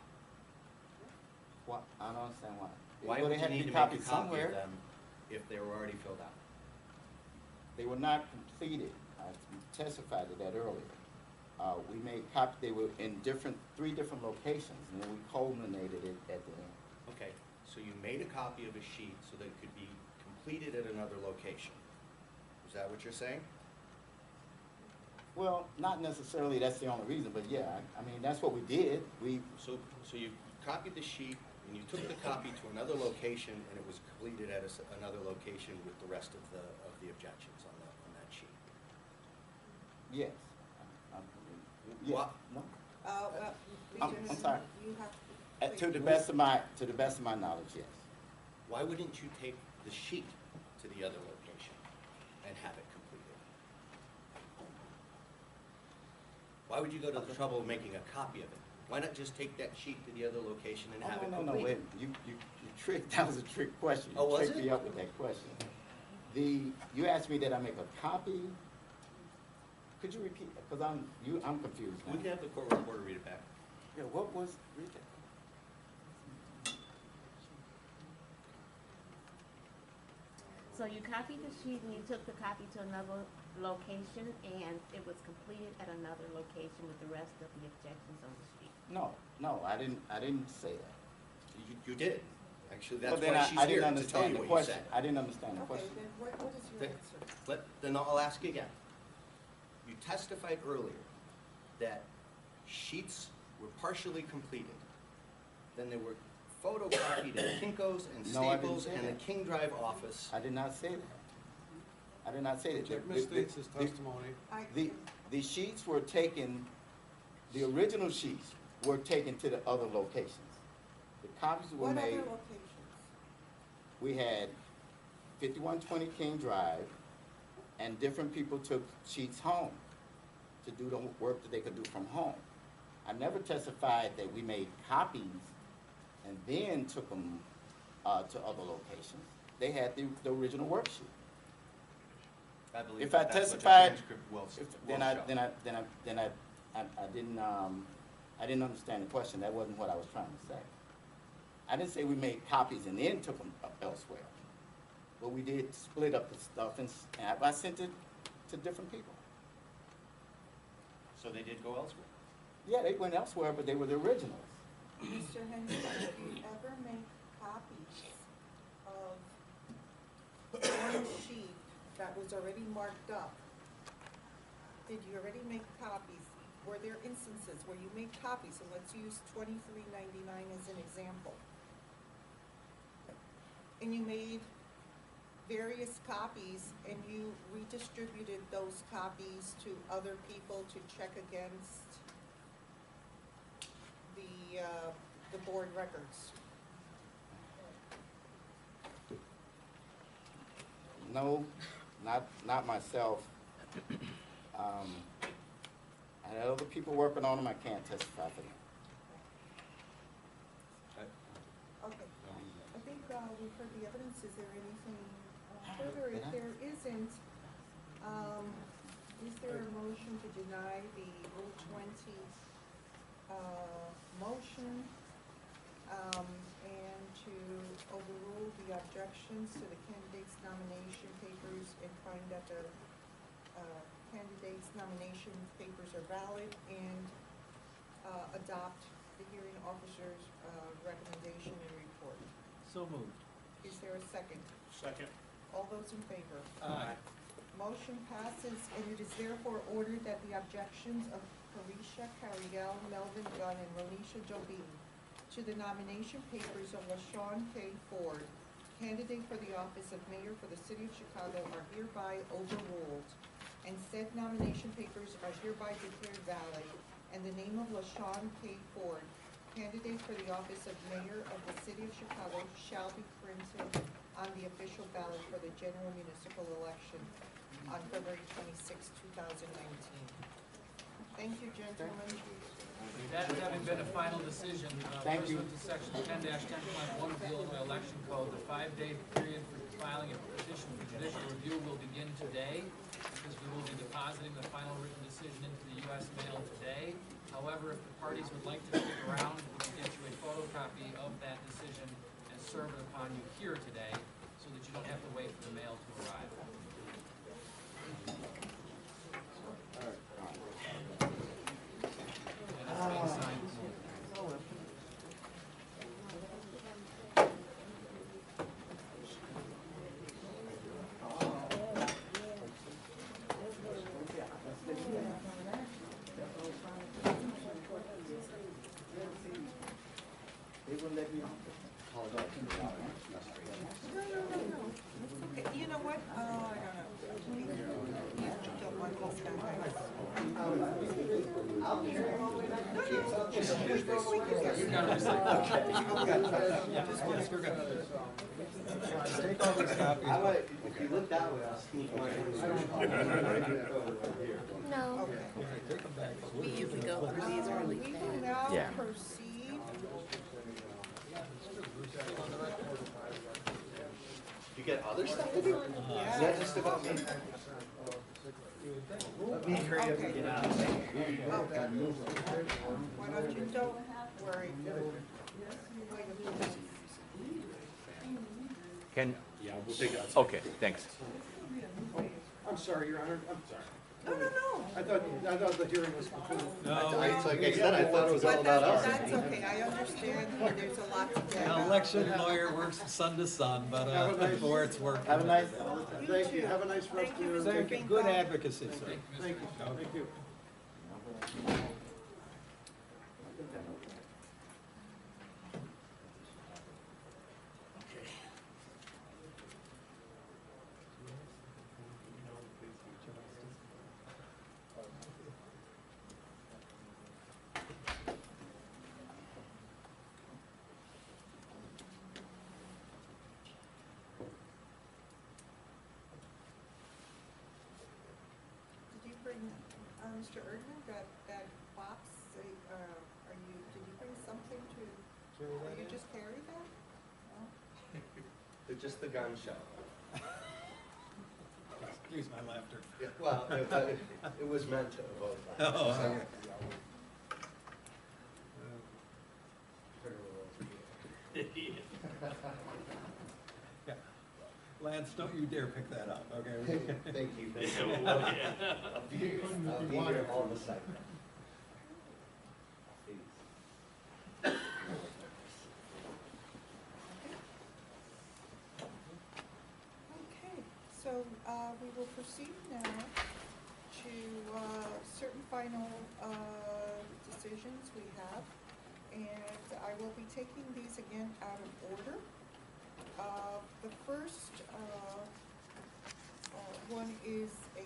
What? I don't understand why. Why Well, would they you had to need be to make a copied copy of somewhere. them if they were already filled out? They were not completed. I testified to that earlier. We made copies, they were in three different locations, and then we culminated it at the end. Okay, so you made a copy of a sheet so that it could be completed at another location. Is that what you're saying? Well, not necessarily that's the only reason, but yeah, I mean, that's what we did. So you copied the sheet, and you took the copy to another location, and it was completed at another location with the rest of the objections on that sheet? Yes. Yeah, What? no. I'm sorry. You have to. To the best of my knowledge, yes. Why wouldn't you take the sheet to the other location and have it completed? Why would you go to the trouble of making a copy of it? Why not just take that sheet to the other location and have it No, completed? wait, you tricked, that was a trick question. Oh, was You tricked it? me up with that question. You asked me that I make a copy? Could you repeat that? Because I'm confused now. We can have the court reporter read it back. Yeah, what was, read that. So you copied the sheet and you took the copy to another location and it was completed at another location with the rest of the objections on the sheet? No, I didn't say that. You did. Actually, that's Well, then why she's I here, didn't to tell understand you the what you question. said. I didn't understand the Okay, question. then what is your answer? Then I'll ask you again. You testified earlier that sheets were partially completed. Then they were photocopied at Kinko's and No, I didn't Staples say and the that. King Drive office. I did not say that. I did not say that. It misstates his testimony. The sheets were taken, the original sheets were taken to the other locations. The copies were What other made, locations? we had 5120 King Drive, and different people took sheets home to do the work that they could do from home. I never testified that we made copies and then took them to other locations. They had the original worksheet. I believe If I that's what the testified, transcript will then show. I didn't understand the question. That wasn't what I was trying to say. I didn't say we made copies and then took them elsewhere. But we did split up the stuff and I sent it to different people. So they did go elsewhere. Yeah, they went elsewhere, but they were the originals. Mr. Henry, did you ever make copies of one sheet that was already marked up? Did you already make copies? Were there instances where you made copies, and let's use 2399 as an example? And you made various copies and you redistributed those copies to other people to check against the board records? No, not myself. I had other people working on them, I can't testify for them. Okay, I think we've heard the evidence. Is there anything further? If there isn't, is there a motion to deny the Rule 20 motion and to overrule the objections to the candidates' nomination papers and find that the candidates' nomination papers are valid and adopt the hearing officer's recommendation and report? So moved. Is there a second? Second. All those in favor? Aye. Motion passes, and it is therefore ordered that the objections of Carisha Cariel, Melvin Gunn, and Ronisha Jobin to the nomination papers of LaShawn K. Ford, candidate for the office of mayor for the city of Chicago, are hereby overruled, and said nomination papers are hereby declared valid, and the name of LaShawn K. Ford, candidate for the office of mayor of the city of Chicago, shall be printed on the official ballot for the general municipal election on February 26, 2019. Thank you, gentlemen. That having been a final decision, Thank you. pursuant to section 10-10.1 of the Illinois Election Code, the 5-day period for filing a petition for judicial review will begin today, because we will be depositing the final written decision into the U.S. mail today. However, if the parties would like to stick around, we can get you a photocopy of that decision and serve it upon you here today, so that you don't have to wait for the mail to arrive. And it's being signed. Okay, you know what? I don't know. Don't want this guy. You've got to recycle. Yes, we're good. Take all these copies. If you look that way, I'll sneak mine. No, Take them back. we usually go through these really We fast. will now Yeah. proceed. You get other stuff to do? Is Yeah. that just about me? Let me hurry up and get out of here. Okay. Why don't you, don't worry. Wait a minute. Can, Yeah, we'll take it outside. okay, thanks. I'm sorry, Your Honor, I'm sorry. No, no, no. I thought the hearing was concluded. Like I said, I thought it was all But about us. that's okay, I understand, there's a lot to get. An election lawyer works from sun to sun, but Have a nice- before it's working. Have a nice, Thank you, have a nice rest Thank of you, your Mr. day. Thank you. Good advocacy, sir. Thank you, thank you. Did you bring, Mr. Erdman, that box, did you bring something to, or you just carry that? No? It's just the gun show. Excuse my laughter. Well, it was meant to evoke. Oh, So- okay. Yeah. Lance, don't you dare pick that up, okay? Thank you. I'll be here all the time. Okay, so, we will proceed now to, certain final, decisions we have. And I will be taking these again out of order. The first, one is a,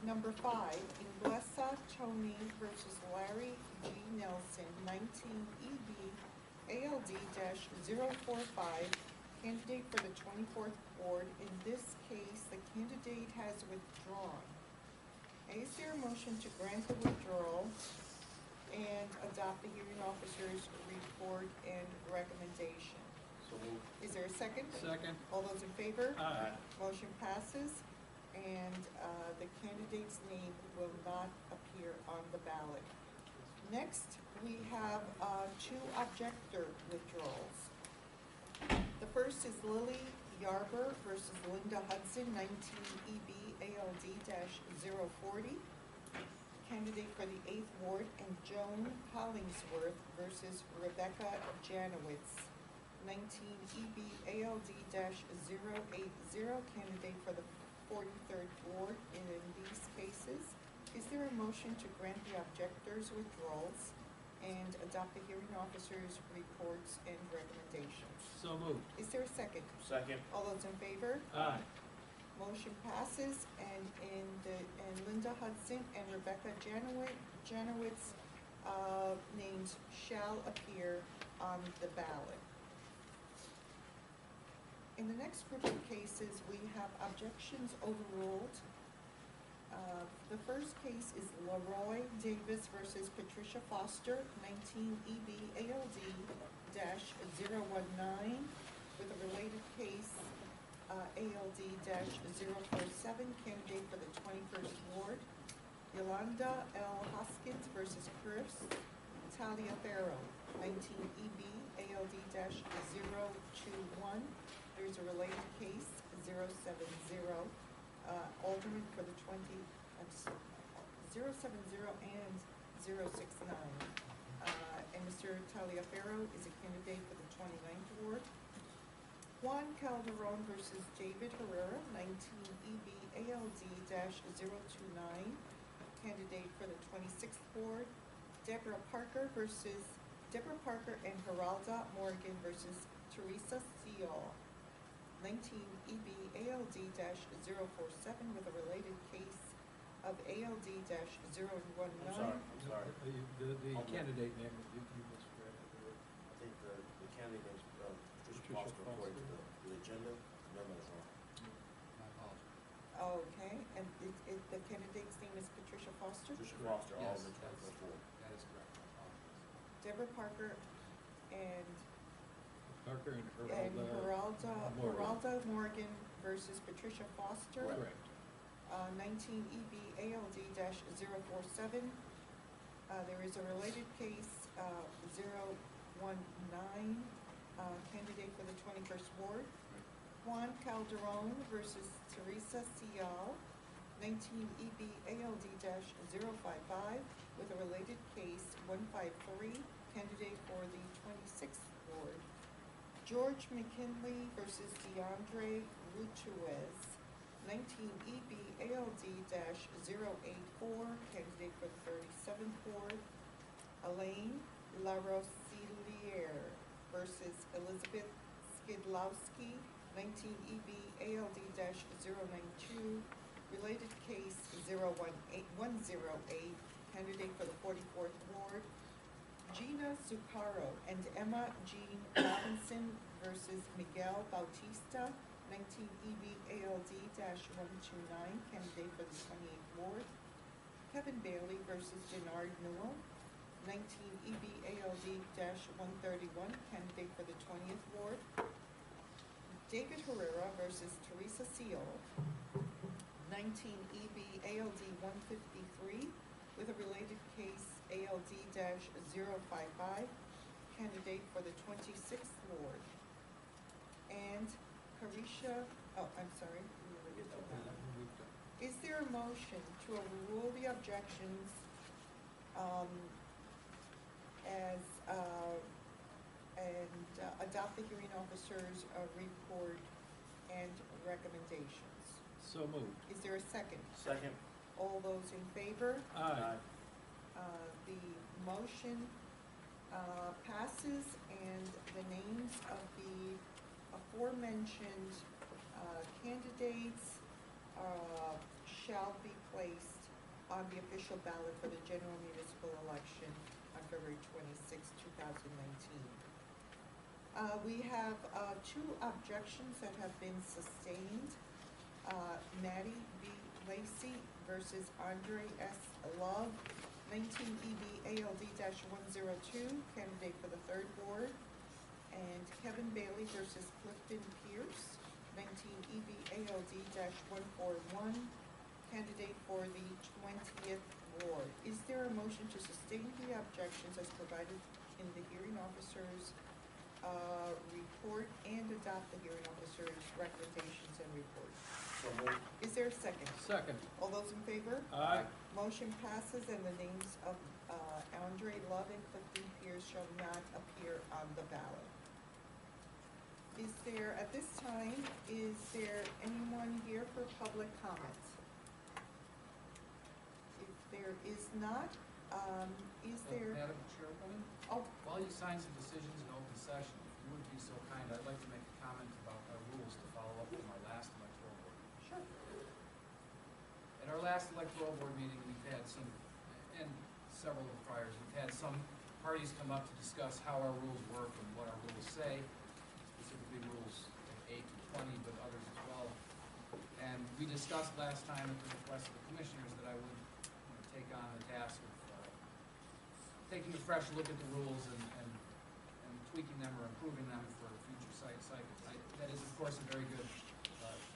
number 5, Inglesa Tony versus Larry G. Nelson, 19 EB ALD-045, candidate for the 24th ward. In this case, the candidate has withdrawn. Is there a motion to grant the withdrawal and adopt the hearing officer's report and recommendation? So move. Is there a second? Second. All those in favor? Aye. Motion passes, and the candidate's name will not appear on the ballot. Next, we have two objector withdrawals. The first is Lily Yarber versus Linda Hudson, 19 EB ALD-040. Candidate for the 8th Ward, and Joan Hollingsworth versus Rebecca Janowitz, 19 EB ALD-080. Candidate for the 43rd Ward. In these cases, is there a motion to grant the objectors' withdrawals and adopt the hearing officer's reports and recommendations? So moved. Is there a second? Second. All those in favor? Aye. Motion passes, and Linda Hudson and Rebecca Janowitz names shall appear on the ballot. In the next group of cases, we have objections overruled. The first case is Leroy Davis versus Patricia Foster, 19 EB ALD-019, with a related case, ALD-047, candidate for the 21st Ward. Yolanda L. Hoskins versus Kresse Taliaferro, 19 EB ALD-021. There's a related case, 070, Alderman for the 070 and 069. And Mr. Taliaferro is a candidate for the 29th Ward. Juan Calderon versus David Herrera, 19 EB ALD-029, candidate for the 26th Ward. Deborah Parker and Geralda Morgan versus Teresa Seal, 19 EB ALD-047, with a related case of ALD-019. I'm sorry. The candidate name, you misread it. I think the candidate is Patricia Patricia Foster according to Foster. the agenda. No, no, it's wrong. My apologies. Okay, and the candidate's name is Patricia Foster? Patricia Foster, Yes, Alderman that's- 24. That is correct, my apologies. Deborah Parker and Parker and Geralda Morgan versus Patricia Foster. Correct. 19 EB ALD-047. There is a related case, 019, candidate for the 21st Ward. Juan Calderon versus Teresa Seal, 19 EB ALD-055, with a related case, 153, candidate for the 26th Ward. George McKinley versus DeAndre Rutuez, 19 EB ALD-084, candidate for the 37th Ward. Elaine LaRosiliere versus Elizabeth Skidlowski, 19 EB ALD-092, related case 108, candidate for the 44th Ward. Gina Zuccaro and Emma Jean Robinson versus Miguel Bautista, 19 EB ALD-129, candidate for the 28th Ward. Kevin Bailey versus Gennard Newell, 19 EB ALD-131, candidate for the 20th Ward. David Herrera versus Teresa Seal, 19 EB ALD-153, with a related case ALD-055, candidate for the 26th Ward. And Carisha, is there a motion to overrule the objections and adopt the hearing officer's report and recommendations? So moved. Is there a second? Second. All those in favor? Aye. The motion passes, and the names of the aforementioned candidates shall be placed on the official ballot for the general municipal election on February 26, 2019. We have two objections that have been sustained. Maddie B. Lacey versus Andre S. Love, 19 EB ALD-102, candidate for the third ward. And Kevin Bailey versus Clifton Pierce, 19 EB ALD-141, candidate for the 20th ward. Is there a motion to sustain the objections as provided in the hearing officer's report and adopt the hearing officer's recommendations and report? So moved. Is there a second? Second. All those in favor? Aye. Motion passes, and the names of Andre Love and Clifton Pierce shall not appear on the ballot. Is there, at this time, is there anyone here for public comments? If there is not, is there, Madam Chairwoman, oh, while you sign some decisions in open session, if you would be so kind, I'd like to make a comment about our rules to follow up from our last electoral board. sure. At our last electoral board meeting, we've had some, and several of the priors, we've had some parties come up to discuss how our rules work and what our rules say, specifically rules 8 to 20, but others as well. And we discussed last time at the request of the commissioners that I would take on the task of taking a fresh look at the rules and tweaking them or improving them for future cycles. That is, of course, a very good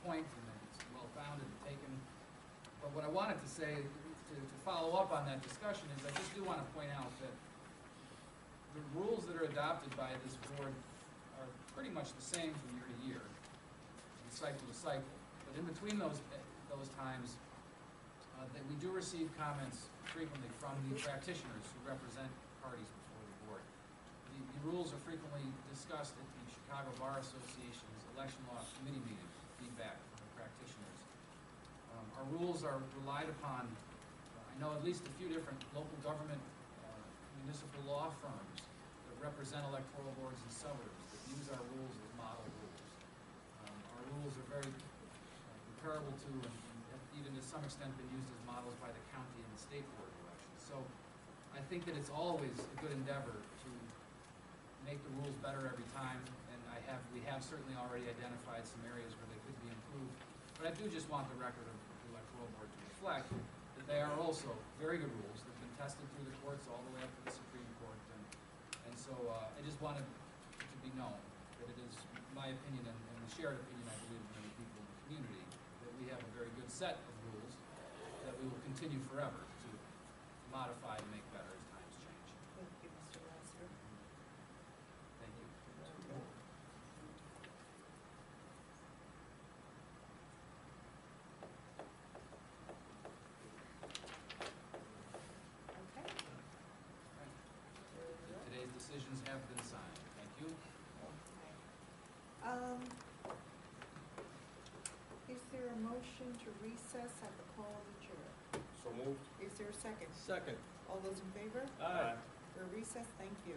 point, and it's well-founded and taken. But what I wanted to say, to follow up on that discussion, is I just do want to point out that the rules that are adopted by this board are pretty much the same from year to year, and cycle to cycle. But in between those times, that we do receive comments frequently from the practitioners who represent parties before the board. The rules are frequently discussed at the Chicago Bar Association's election law committee meeting, feedback from the practitioners. Our rules are relied upon, I know at least a few different local government municipal law firms that represent electoral boards in suburbs that use our rules as model rules. Our rules are very comparable to and even to some extent been used as models by the county and the state board elections. So I think that it's always a good endeavor to make the rules better every time, and we have certainly already identified some areas where they could be improved. But I do just want the record of the electoral board to reflect that they are also very good rules that have been tested through the courts all the way up to the Supreme Court, and so I just wanted to be known that it is my opinion and the shared opinion, I believe, of many people in the community, that we have a very good set of rules that we will continue forever to modify and make better as times change. Thank you, Mr. Lassiter. Thank you. Okay. Today's decisions have been signed. Thank you. Is there a motion to recess at the call of the chair? So moved. Is there a second? Second. All those in favor? Aye. For recess, thank you.